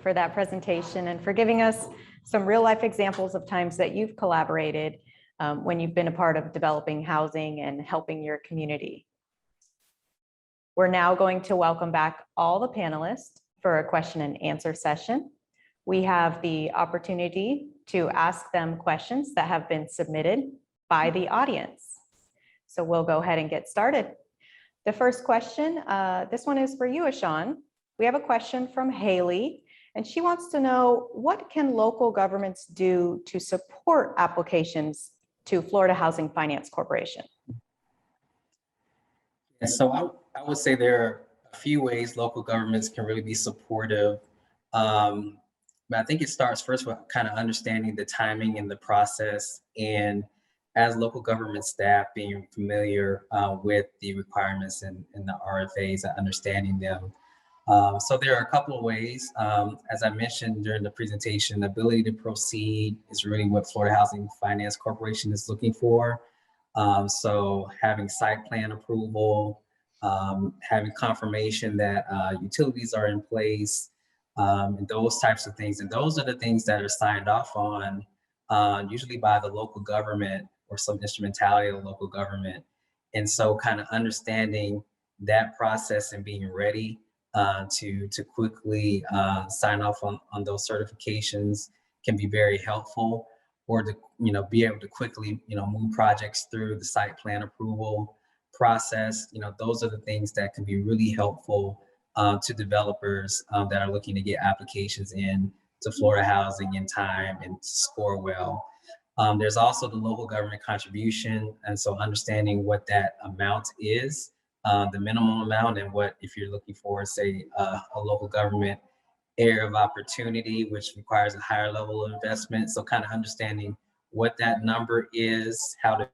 For that presentation and for giving us some real life examples of times that you've collaborated when you've been a part of developing housing and helping your community. We're now going to welcome back all the panelists for a question and answer session. We have the opportunity to ask them questions that have been submitted by the audience. So we'll go ahead and get started. The first question, this one is for you, Ashon. We have a question from Haley, and she wants to know, what can local governments do to support applications to Florida Housing Finance Corporation? And so I would say there are a few ways local governments can really be supportive. But I think it starts first with kind of understanding the timing and the process, and as local government staff being familiar with the requirements and the RFAs and understanding them. So there are a couple of ways. As I mentioned during the presentation, the ability to proceed is really what Florida Housing Finance Corporation is looking for. So having site plan approval, having confirmation that utilities are in place, and those types of things. And those are the things that are signed off on usually by the local government or some instrumentality of the local government. And so kind of understanding that process and being ready to quickly sign off on those certifications can be very helpful, or to be able to quickly move projects through the site plan approval process. Those are the things that can be really helpful to developers that are looking to get applications in to Florida Housing in time and score well. There's also the local government contribution. And so understanding what that amount is, the minimum amount, and what, if you're looking for, say, a local government area of opportunity, which requires a higher level of investment. So kind of understanding what that number is, how to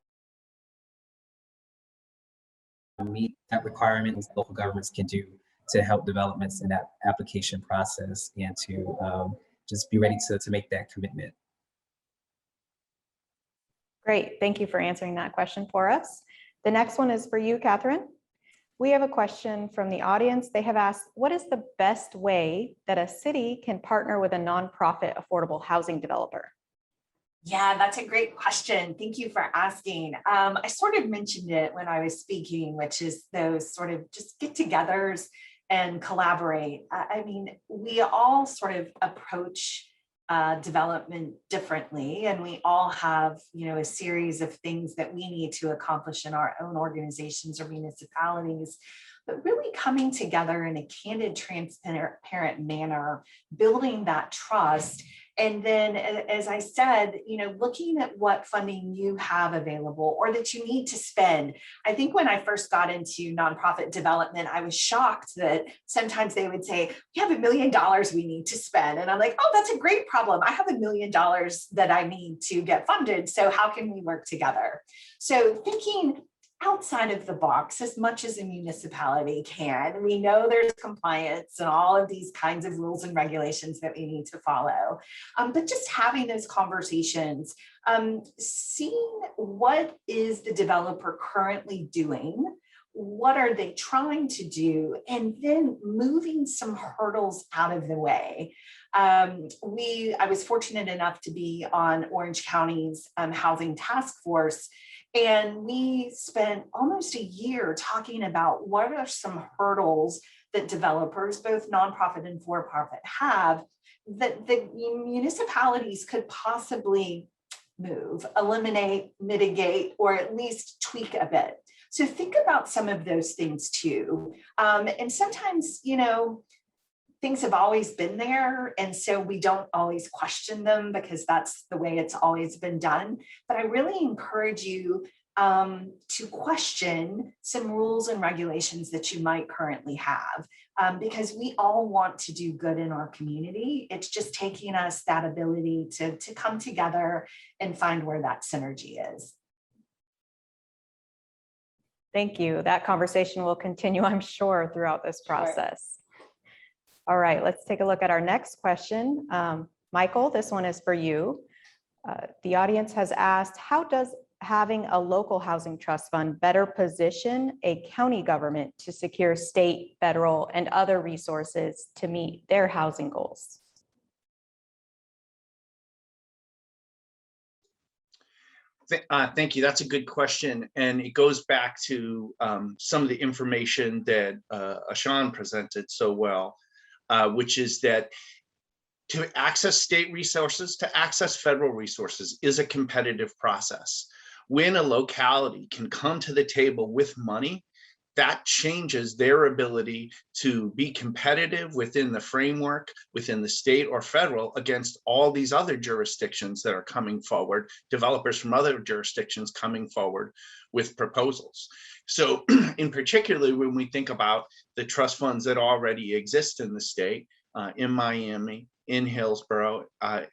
meet that requirement, and local governments can do to help developments in that application process, and to just be ready to make that commitment. Great, thank you for answering that question for us. The next one is for you, Catherine. We have a question from the audience. They have asked, what is the best way that a city can partner with a nonprofit affordable housing developer? Yeah, that's a great question. Thank you for asking. I sort of mentioned it when I was speaking, which is those sort of just get-togethers and collaborate. I mean, we all sort of approach development differently, and we all have, a series of things that we need to accomplish in our own organizations or municipalities. But really coming together in a candid, transparent manner, building that trust. And then, as I said, looking at what funding you have available or that you need to spend. I think when I first got into nonprofit development, I was shocked that sometimes they would say, we have $1 million we need to spend. And I'm like, oh, that's a great problem. I have $1 million that I need to get funded. So how can we work together? So thinking outside of the box as much as a municipality can. We know there's compliance and all of these kinds of rules and regulations that we need to follow, but just having those conversations, seeing what is the developer currently doing, what are they trying to do, and then moving some hurdles out of the way. I was fortunate enough to be on Orange County's housing task force, and we spent almost a year talking about what are some hurdles that developers, both nonprofit and for-profit, have that the municipalities could possibly move, eliminate, mitigate, or at least tweak a bit. So think about some of those things too. And sometimes, things have always been there, and so we don't always question them because that's the way it's always been done. But I really encourage you to question some rules and regulations that you might currently have, because we all want to do good in our community. It's just taking us that ability to come together and find where that synergy is. Thank you. That conversation will continue, I'm sure, throughout this process. All right, let's take a look at our next question. Michael, this one is for you. The audience has asked, how does having a local housing trust fund better position a county government to secure state, federal, and other resources to meet their housing goals? Thank you. That's a good question. And it goes back to some of the information that Ashon presented so well. Which is that to access state resources, to access federal resources is a competitive process. When a locality can come to the table with money, that changes their ability to be competitive within the framework, within the state or federal, against all these other jurisdictions that are coming forward, developers from other jurisdictions coming forward with proposals. So in particular, when we think about the trust funds that already exist in the state, in Miami, in Hillsborough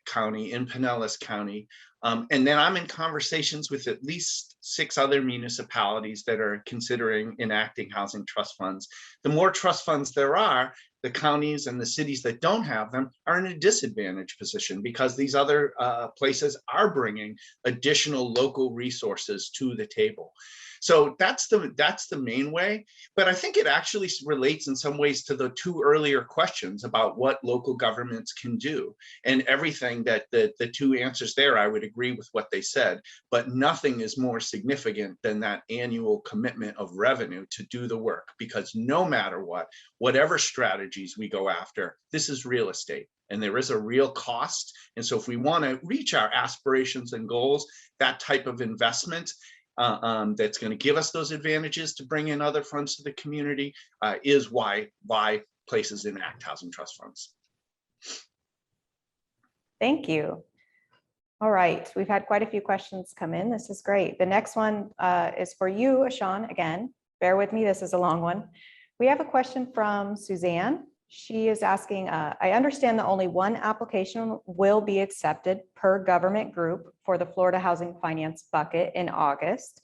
County, in Pinellas County, and then I'm in conversations with at least 6 other municipalities that are considering enacting housing trust funds. The more trust funds there are, the counties and the cities that don't have them are in a disadvantaged position because these other places are bringing additional local resources to the table. So that's the main way, but I think it actually relates in some ways to the 2 earlier questions about what local governments can do, and everything that the 2 answers there, I would agree with what they said, but nothing is more significant than that annual commitment of revenue to do the work, because no matter what, whatever strategies we go after, this is real estate. And there is a real cost. And so if we want to reach our aspirations and goals, that type of investment that's going to give us those advantages to bring in other funds to the community is why places enact housing trust funds. Thank you. All right, we've had quite a few questions come in. This is great. The next one is for you, Ashon, again. Bear with me, this is a long one. We have a question from Suzanne. She is asking, I understand that only one application will be accepted per government group for the Florida Housing Finance bucket in August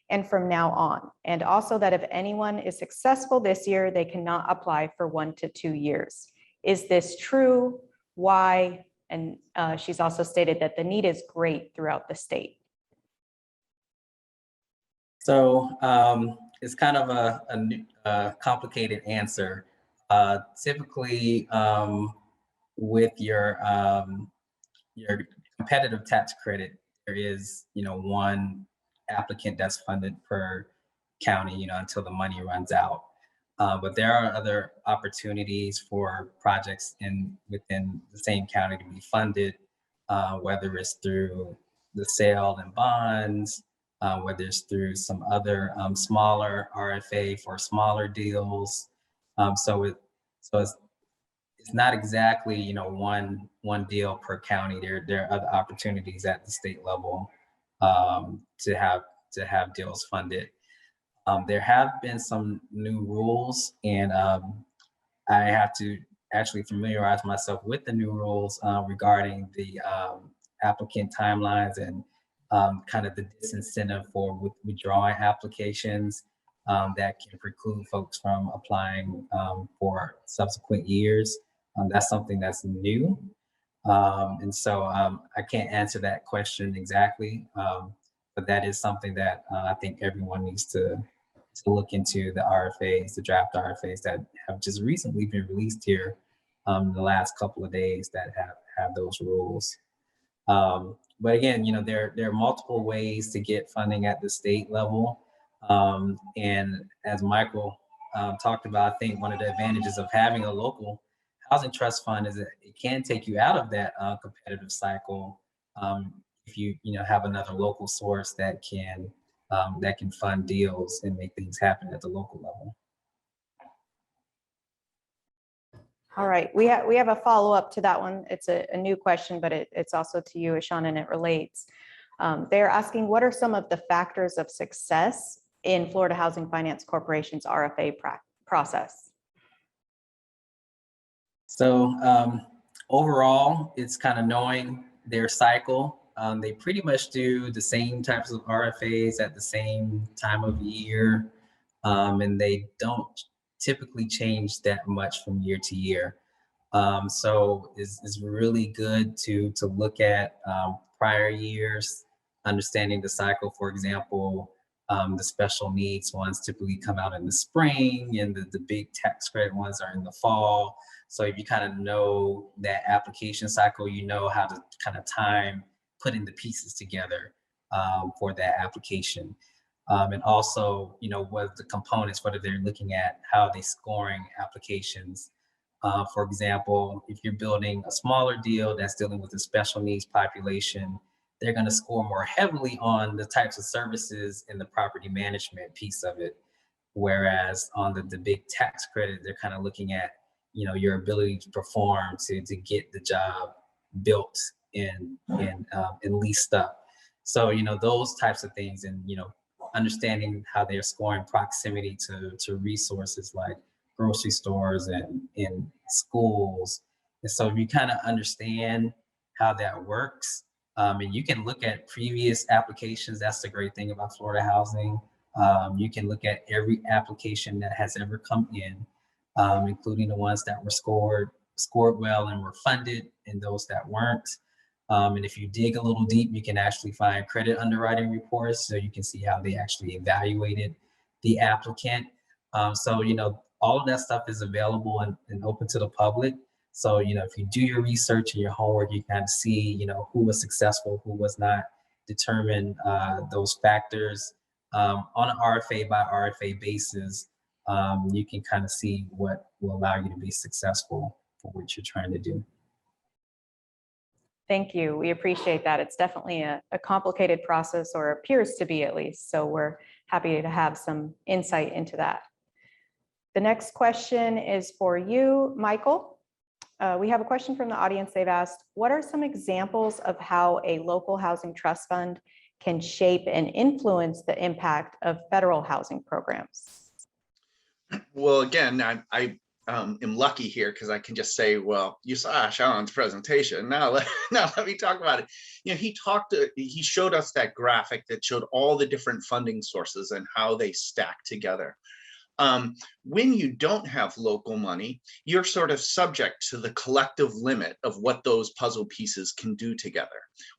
and from now on. And also that if anyone is successful this year, they cannot apply for 1 to 2 years. Is this true? Why? And she's also stated that the need is great throughout the state. So it's kind of a complicated answer. Typically, with your competitive tax credit, there is one applicant that's funded per county, until the money runs out. But there are other opportunities for projects within the same county to be funded, whether it's through the sale and bonds, whether it's through some other smaller RFA for smaller deals. So it's not exactly one deal per county. There are other opportunities at the state level to have deals funded. There have been some new rules, and I have to actually familiarize myself with the new rules regarding the applicant timelines and kind of the disincentive for withdrawing applications that can preclude folks from applying for subsequent years. That's something that's new. And so I can't answer that question exactly, but that is something that I think everyone needs to look into, the RFAs, the draft RFAs that have just recently been released here the last couple of days that have those rules. But again, there are multiple ways to get funding at the state level. And as Michael talked about, I think one of the advantages of having a local housing trust fund is that it can take you out of that competitive cycle if you have another local source that can fund deals and make things happen at the local level. All right, we have a follow-up to that one. It's a new question, but it's also to you, Ashon, and it relates. They're asking, what are some of the factors of success in Florida Housing Finance Corporation's RFA process? So overall, it's kind of knowing their cycle. They pretty much do the same types of RFAs at the same time of year, and they don't typically change that much from year to year. So it's really good to look at prior years, understanding the cycle. For example, the special needs ones typically come out in the spring, and the big tax credit ones are in the fall. So if you kind of know that application cycle, you know how to kind of time putting the pieces together for that application. And also, what the components, what are they looking at, how are they scoring applications? For example, if you're building a smaller deal that's dealing with a special needs population, they're going to score more heavily on the types of services and the property management piece of it. Whereas on the big tax credit, they're kind of looking at, your ability to perform to get the job built and leased up. So, those types of things, and, understanding how they're scoring proximity to resources like grocery stores and in schools. And so if you kind of understand how that works, and you can look at previous applications. That's the great thing about Florida Housing. You can look at every application that has ever come in, including the ones that were scored well and were funded, and those that weren't. And if you dig a little deep, you can actually find credit underwriting reports, so you can see how they actually evaluated the applicant. So, all of that stuff is available and open to the public. So, if you do your research and your homework, you kind of see, who was successful, who was not, determine those factors on an RFA by RFA basis. You can kind of see what will allow you to be successful for what you're trying to do. Thank you. We appreciate that. It's definitely a complicated process, or appears to be at least. So we're happy to have some insight into that. The next question is for you, Michael. We have a question from the audience. They've asked, what are some examples of how a local housing trust fund can shape and influence the impact of federal housing programs? Well, again, I am lucky here because I can just say, well, you saw Ashon's presentation. Now let me talk about it. You know, he showed us that graphic that showed all the different funding sources and how they stack together. When you don't have local money, you're sort of subject to the collective limit of what those puzzle pieces can do together.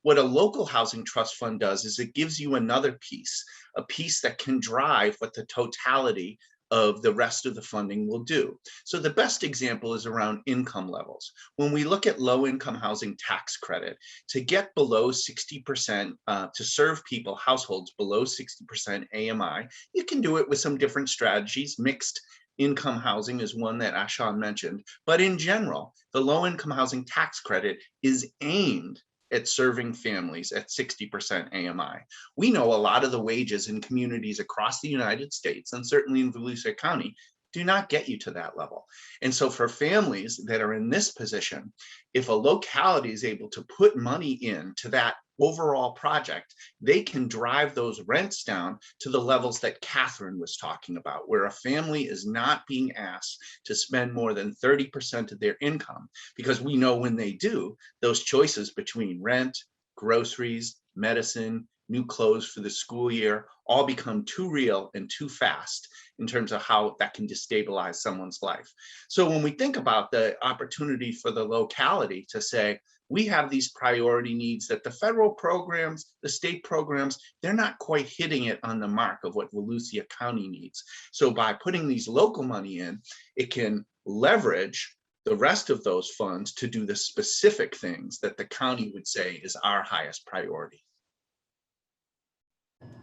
What a local housing trust fund does is it gives you another piece, a piece that can drive what the totality of the rest of the funding will do. So the best example is around income levels. When we look at low income housing tax credit, to get below 60%, to serve people, households below 60% AMI, you can do it with some different strategies. Mixed income housing is one that Ashon mentioned, but in general, the low income housing tax credit is aimed at serving families at 60% AMI. We know a lot of the wages in communities across the United States, and certainly in Volusia County, do not get you to that level. And so for families that are in this position, if a locality is able to put money into that overall project, they can drive those rents down to the levels that Catherine was talking about, where a family is not being asked to spend more than 30% of their income, because we know when they do, those choices between rent, groceries, medicine, new clothes for the school year, all become too real and too fast in terms of how that can destabilize someone's life. So when we think about the opportunity for the locality to say, we have these priority needs that the federal programs, the state programs, they're not quite hitting it on the mark of what Volusia County needs. So by putting these local money in, it can leverage the rest of those funds to do the specific things that the county would say is our highest priority.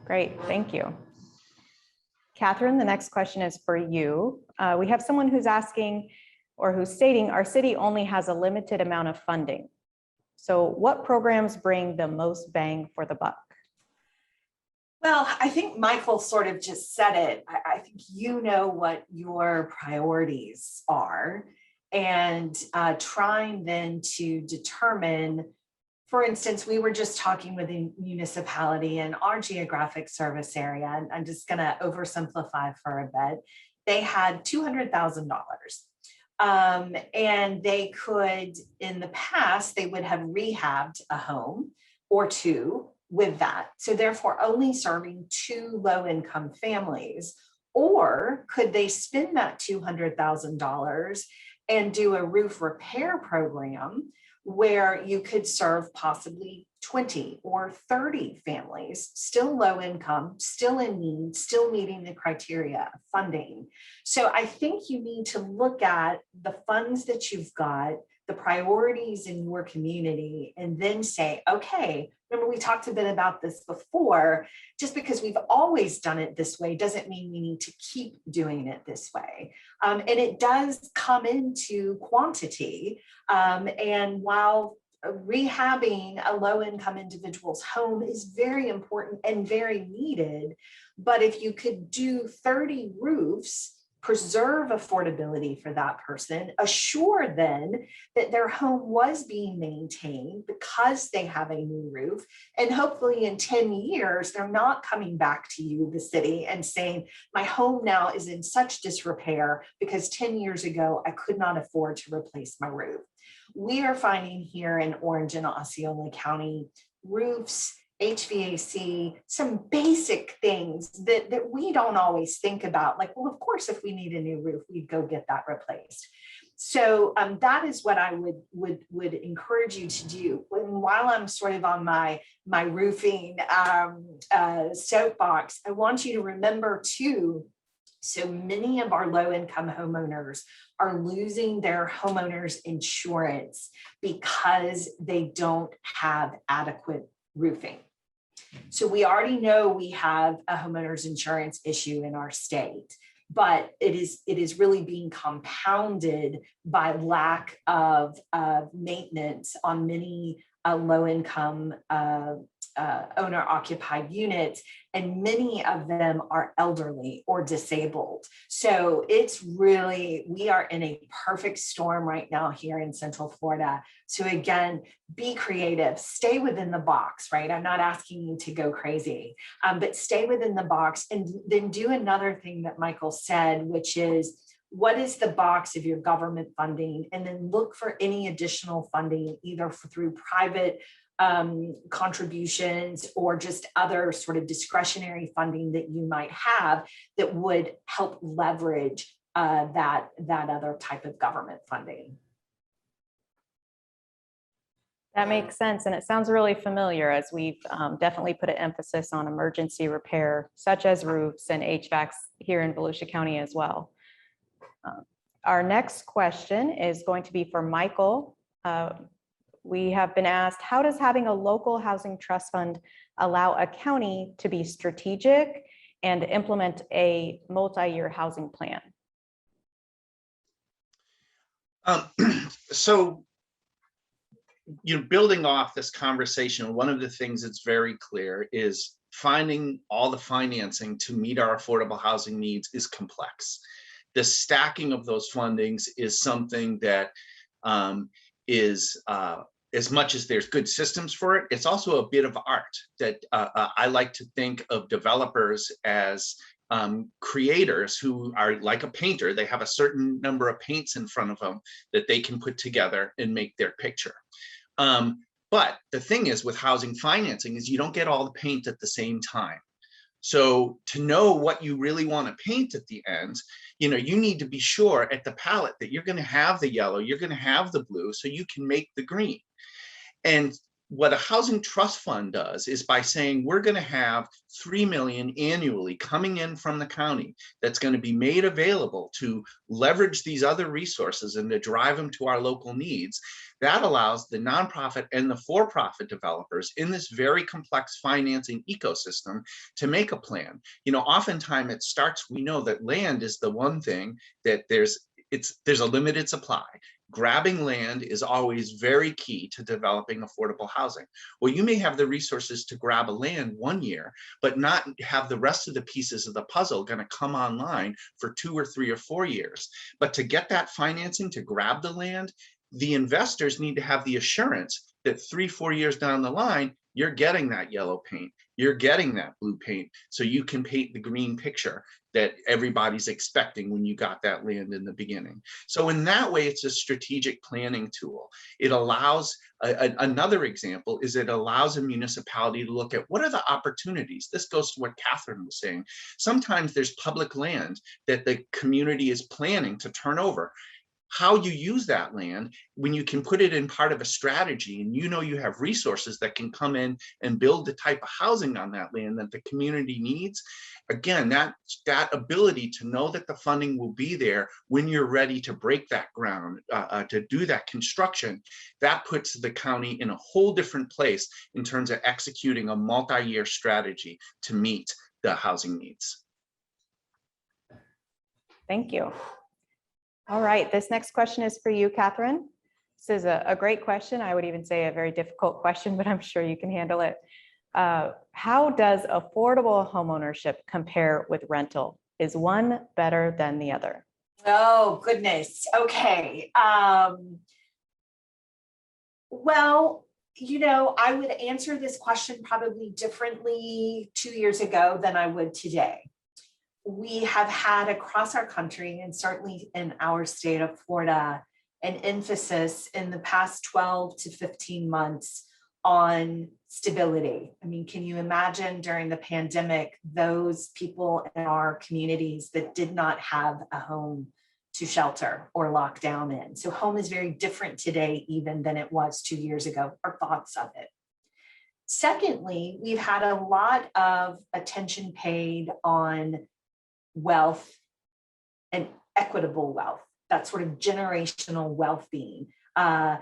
Great, thank you. Catherine, the next question is for you. We have someone who's asking, or who's stating, our city only has a limited amount of funding. So what programs bring the most bang for the buck? Well, I think Michael sort of just said it. I think you know what your priorities are, and trying then to determine, for instance, we were just talking with a municipality in our geographic service area, and I'm just going to oversimplify for a bit. They had $200,000. And they could, in the past, they would have rehabbed a home or two with that. So therefore only serving 2 low-income families. Or could they spend that $200,000 and do a roof repair program where you could serve possibly 20 or 30 families, still low income, still in need, still meeting the criteria of funding. So I think you need to look at the funds that you've got, the priorities in your community, and then say, okay, remember we talked a bit about this before, just because we've always done it this way doesn't mean we need to keep doing it this way. And it does come into quantity. And while rehabbing a low-income individual's home is very important and very needed, but if you could do 30 roofs, preserve affordability for that person, assure then that their home was being maintained because they have a new roof, and hopefully in 10 years, they're not coming back to you, the city, and saying, my home now is in such disrepair because 10 years ago, I could not afford to replace my roof. We are finding here in Orange and Osceola County, roofs, HVAC, some basic things that we don't always think about. Like, well, of course, if we need a new roof, we'd go get that replaced. So that is what I would encourage you to do. While I'm sort of on my roofing soapbox, I want you to remember too, so many of our low-income homeowners are losing their homeowners insurance because they don't have adequate roofing. So we already know we have a homeowners insurance issue in our state, but it is really being compounded by lack of maintenance on many low-income owner occupied units, and many of them are elderly or disabled. So it's really, we are in a perfect storm right now here in Central Florida. So again, be creative, stay within the box, right? I'm not asking you to go crazy, but stay within the box, and then do another thing that Michael said, which is, what is the box of your government funding? And then look for any additional funding, either through private contributions or just other sort of discretionary funding that you might have that would help leverage that other type of government funding. That makes sense, and it sounds really familiar, as we've definitely put an emphasis on emergency repair, such as roofs and HVACs here in Volusia County as well. Our next question is going to be for Michael. We have been asked, how does having a local housing trust fund allow a county to be strategic and implement a multi-year housing plan? So, building off this conversation, one of the things that's very clear is finding all the financing to meet our affordable housing needs is complex. The stacking of those fundings is something that is as much as there's good systems for it, it's also a bit of art that I like to think of developers as creators who are like a painter. They have a certain number of paints in front of them that they can put together and make their picture. But the thing is with housing financing is you don't get all the paint at the same time. So to know what you really want to paint at the end, you need to be sure at the palette that you're going to have the yellow, you're going to have the blue, so you can make the green. And what a housing trust fund does is by saying we're going to have $3 million annually coming in from the county that's going to be made available to leverage these other resources and to drive them to our local needs. That allows the nonprofit and the for-profit developers in this very complex financing ecosystem to make a plan. Oftentimes it starts, we know that land is the one thing that there's a limited supply. Grabbing land is always very key to developing affordable housing. Well, you may have the resources to grab a land 1 year, but not have the rest of the pieces of the puzzle going to come online for 2 or 3 or 4 years. But to get that financing to grab the land, the investors need to have the assurance that 3-4 years down the line, you're getting that yellow paint, you're getting that blue paint, so you can paint the green picture that everybody's expecting when you got that land in the beginning. So in that way, it's a strategic planning tool. It allows, another example is it allows a municipality to look at what are the opportunities. This goes to what Catherine was saying. Sometimes there's public land that the community is planning to turn over. How you use that land, when you can put it in part of a strategy and you have resources that can come in and build the type of housing on that land that the community needs. Again, that ability to know that the funding will be there when you're ready to break that ground, to do that construction, that puts the county in a whole different place in terms of executing a multi-year strategy to meet the housing needs. Thank you. All right, this next question is for you, Catherine. This is a great question. I would even say a very difficult question, but I'm sure you can handle it. How does affordable homeownership compare with rental? Is one better than the other? Oh, goodness. Okay. Well, I would answer this question probably differently 2 years ago than I would today. We have had across our country, and certainly in our state of Florida, an emphasis in the past 12 to 15 months on stability. I mean, can you imagine during the pandemic, those people in our communities that did not have a home to shelter or lock down in? So home is very different today even than it was 2 years ago, our thoughts of it. Secondly, we've had a lot of attention paid on wealth and equitable wealth, that sort of generational wealth being. And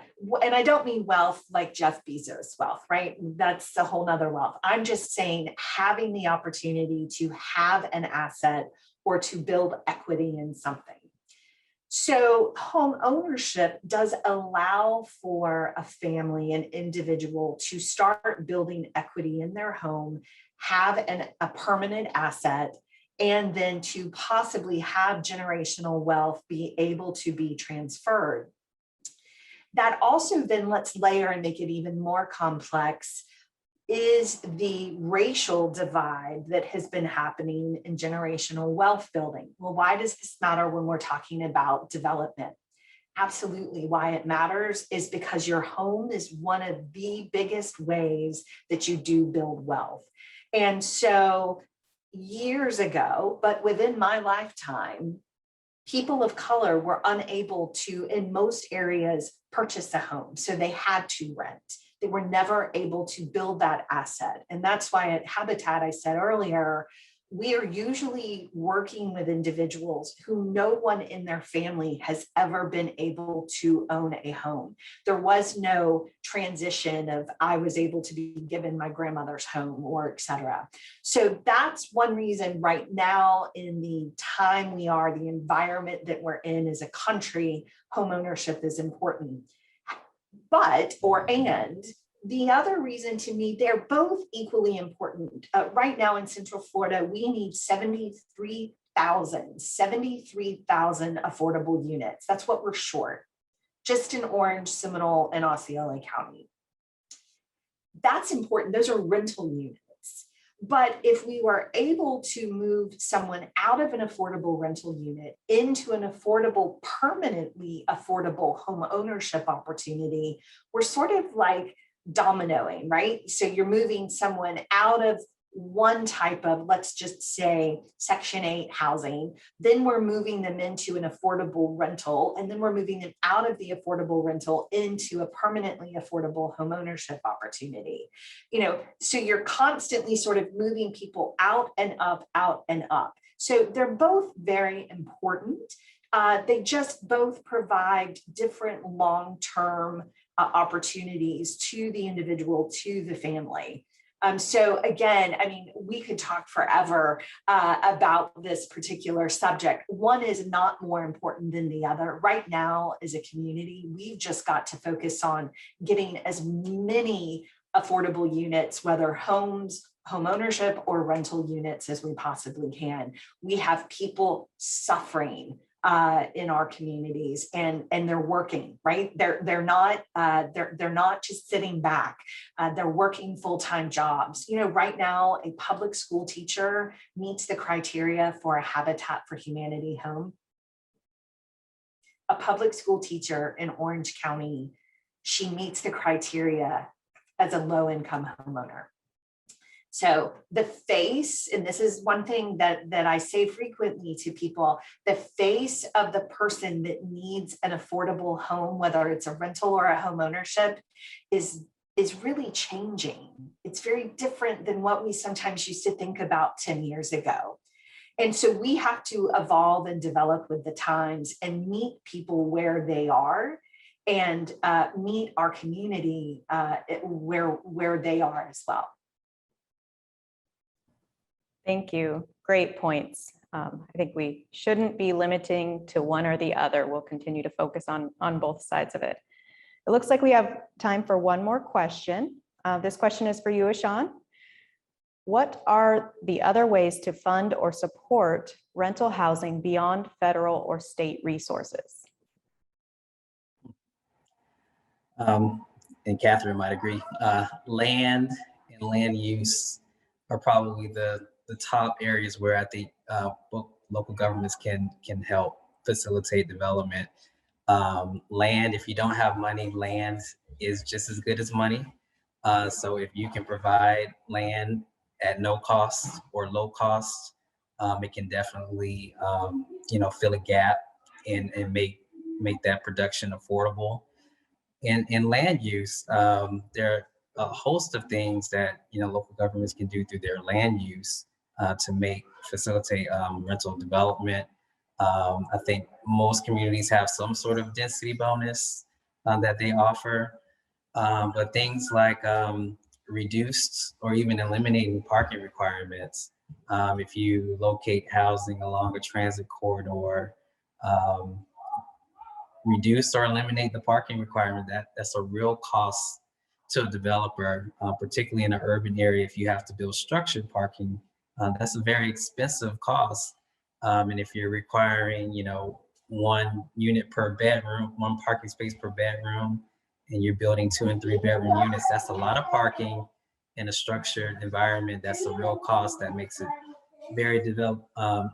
I don't mean wealth like Jeff Bezos wealth, right? That's a whole nother wealth. I'm just saying having the opportunity to have an asset or to build equity in something. So home ownership does allow for a family, an individual, to start building equity in their home, have a permanent asset, and then to possibly have generational wealth be able to be transferred. That also then, let's layer and make it even more complex, is the racial divide that has been happening in generational wealth building. Well, why does this matter when we're talking about development? Absolutely. Why it matters is because your home is one of the biggest ways that you do build wealth. And so years ago, but within my lifetime, people of color were unable to, in most areas, purchase a home. So they had to rent. They were never able to build that asset. And that's why at Habitat, I said earlier, we are usually working with individuals who no one in their family has ever been able to own a home. There was no transition of I was able to be given my grandmother's home or et cetera. So that's one reason right now, in the time we are, the environment that we're in as a country, home ownership is important. But, and the other reason, to me, they're both equally important. Right now in Central Florida, we need 73,000 affordable units. That's what we're short, just in Orange, Seminole, and Osceola County. That's important. Those are rental units. But if we were able to move someone out of an affordable rental unit into an affordable, permanently affordable home ownership opportunity, we're sort of like dominoing, right? So you're moving someone out of one type of, let's just say, Section 8 housing, then we're moving them into an affordable rental, and then we're moving them out of the affordable rental into a permanently affordable home ownership opportunity. You know, so you're constantly sort of moving people out and up, out and up. So they're both very important. They just both provide different long-term opportunities to the individual, to the family. So again, I mean, we could talk forever about this particular subject. One is not more important than the other. Right now, as a community, we've just got to focus on getting as many affordable units, whether homes, home ownership, or rental units, as we possibly can. We have people suffering in our communities, and they're working, right? They're not just sitting back. They're working full-time jobs. You know, right now, a public school teacher meets the criteria for a Habitat for Humanity home. A public school teacher in Orange County, she meets the criteria as a low-income homeowner. So the face, and this is one thing that I say frequently to people, the face of the person that needs an affordable home, whether it's a rental or a home ownership, is really changing. It's very different than what we sometimes used to think about 10 years ago. And so we have to evolve and develop with the times and meet people where they are, and meet our community where they are as well. Thank you. Great points. I think we shouldn't be limiting to one or the other. We'll continue to focus on both sides of it. It looks like we have time for one more question. This question is for you, Ashon. What are the other ways to fund or support rental housing beyond federal or state resources? And Catherine might agree. Land and land use are probably the top areas where I think local governments can help facilitate development. Land, if you don't have money, land is just as good as money. So if you can provide land at no cost or low cost, it can definitely fill a gap and make that production affordable. In land use, there are a host of things that local governments can do through their land use to facilitate rental development. I think most communities have some sort of density bonus that they offer, but things like reduced or even eliminating parking requirements. If you locate housing along a transit corridor, reduce or eliminate the parking requirement, that's a real cost to a developer, particularly in an urban area. If you have to build structured parking, that's a very expensive cost. And if you're requiring, 1 unit per bedroom, 1 parking space per bedroom, and you're building 2 and 3 bedroom units, that's a lot of parking in a structured environment. That's a real cost that makes it very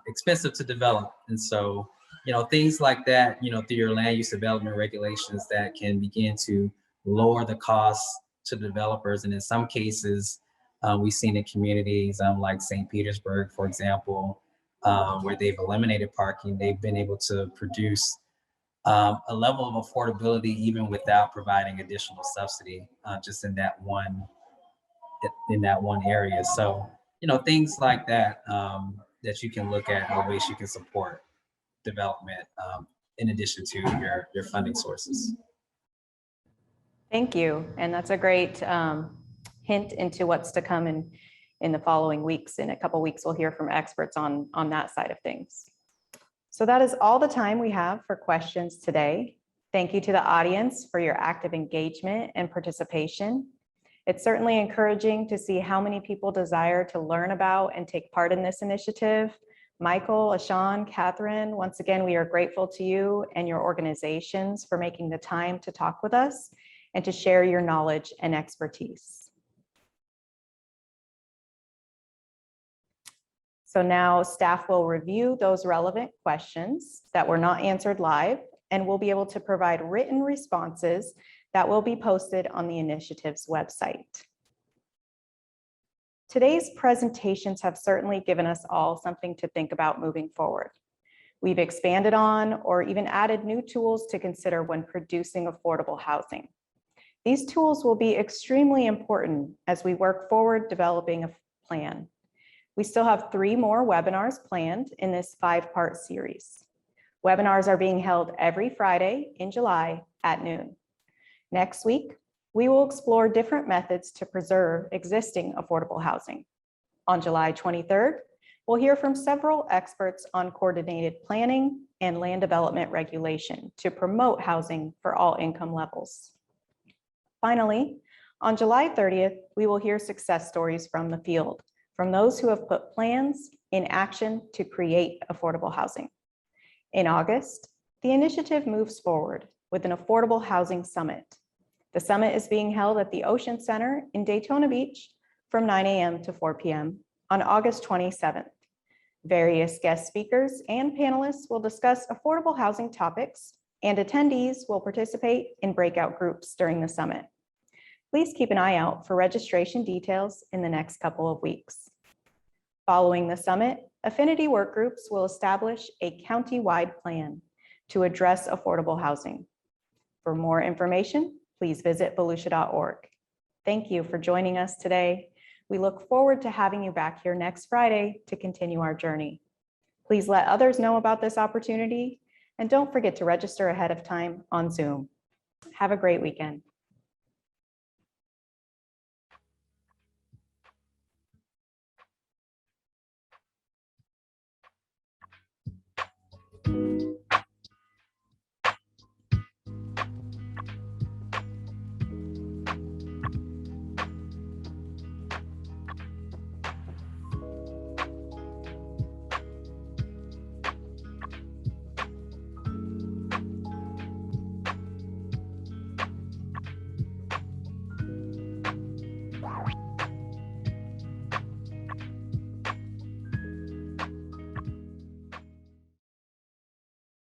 expensive to develop. And so, things like that, through your land use development regulations that can begin to lower the costs to developers. And in some cases, we've seen in communities like St. Petersburg, for example, where they've eliminated parking, they've been able to produce a level of affordability even without providing additional subsidy, just in that one area. So, things like that, that you can look at, or ways you can support development, in addition to your funding sources. Thank you. And that's a great hint into what's to come in the following weeks. In a couple of weeks, we'll hear from experts on that side of things. So that is all the time we have for questions today. Thank you to the audience for your active engagement and participation. It's certainly encouraging to see how many people desire to learn about and take part in this initiative. Michael, Ashon, Catherine, once again, we are grateful to you and your organizations for making the time to talk with us and to share your knowledge and expertise. So now staff will review those relevant questions that were not answered live, and we'll be able to provide written responses that will be posted on the initiative's website. Today's presentations have certainly given us all something to think about moving forward. We've expanded on or even added new tools to consider when producing affordable housing. These tools will be extremely important as we work forward developing a plan. We still have 3 more webinars planned in this 5-part series. Webinars are being held every Friday in July at noon. Next week, we will explore different methods to preserve existing affordable housing. On July 23rd, we'll hear from several experts on coordinated planning and land development regulation to promote housing for all income levels. Finally, on July 30th, we will hear success stories from the field, from those who have put plans in action to create affordable housing. In August, the initiative moves forward with an affordable housing summit. The summit is being held at the Ocean Center in Daytona Beach from 9 a.m. to 4 p.m. on August 27th. Various guest speakers and panelists will discuss affordable housing topics, and attendees will participate in breakout groups during the summit. Please keep an eye out for registration details in the next couple of weeks. Following the summit, affinity work groups will establish a county-wide plan to address affordable housing. For more information, please visit volusia.org. Thank you for joining us today. We look forward to having you back here next Friday to continue our journey. Please let others know about this opportunity, and don't forget to register ahead of time on Zoom. Have a great weekend.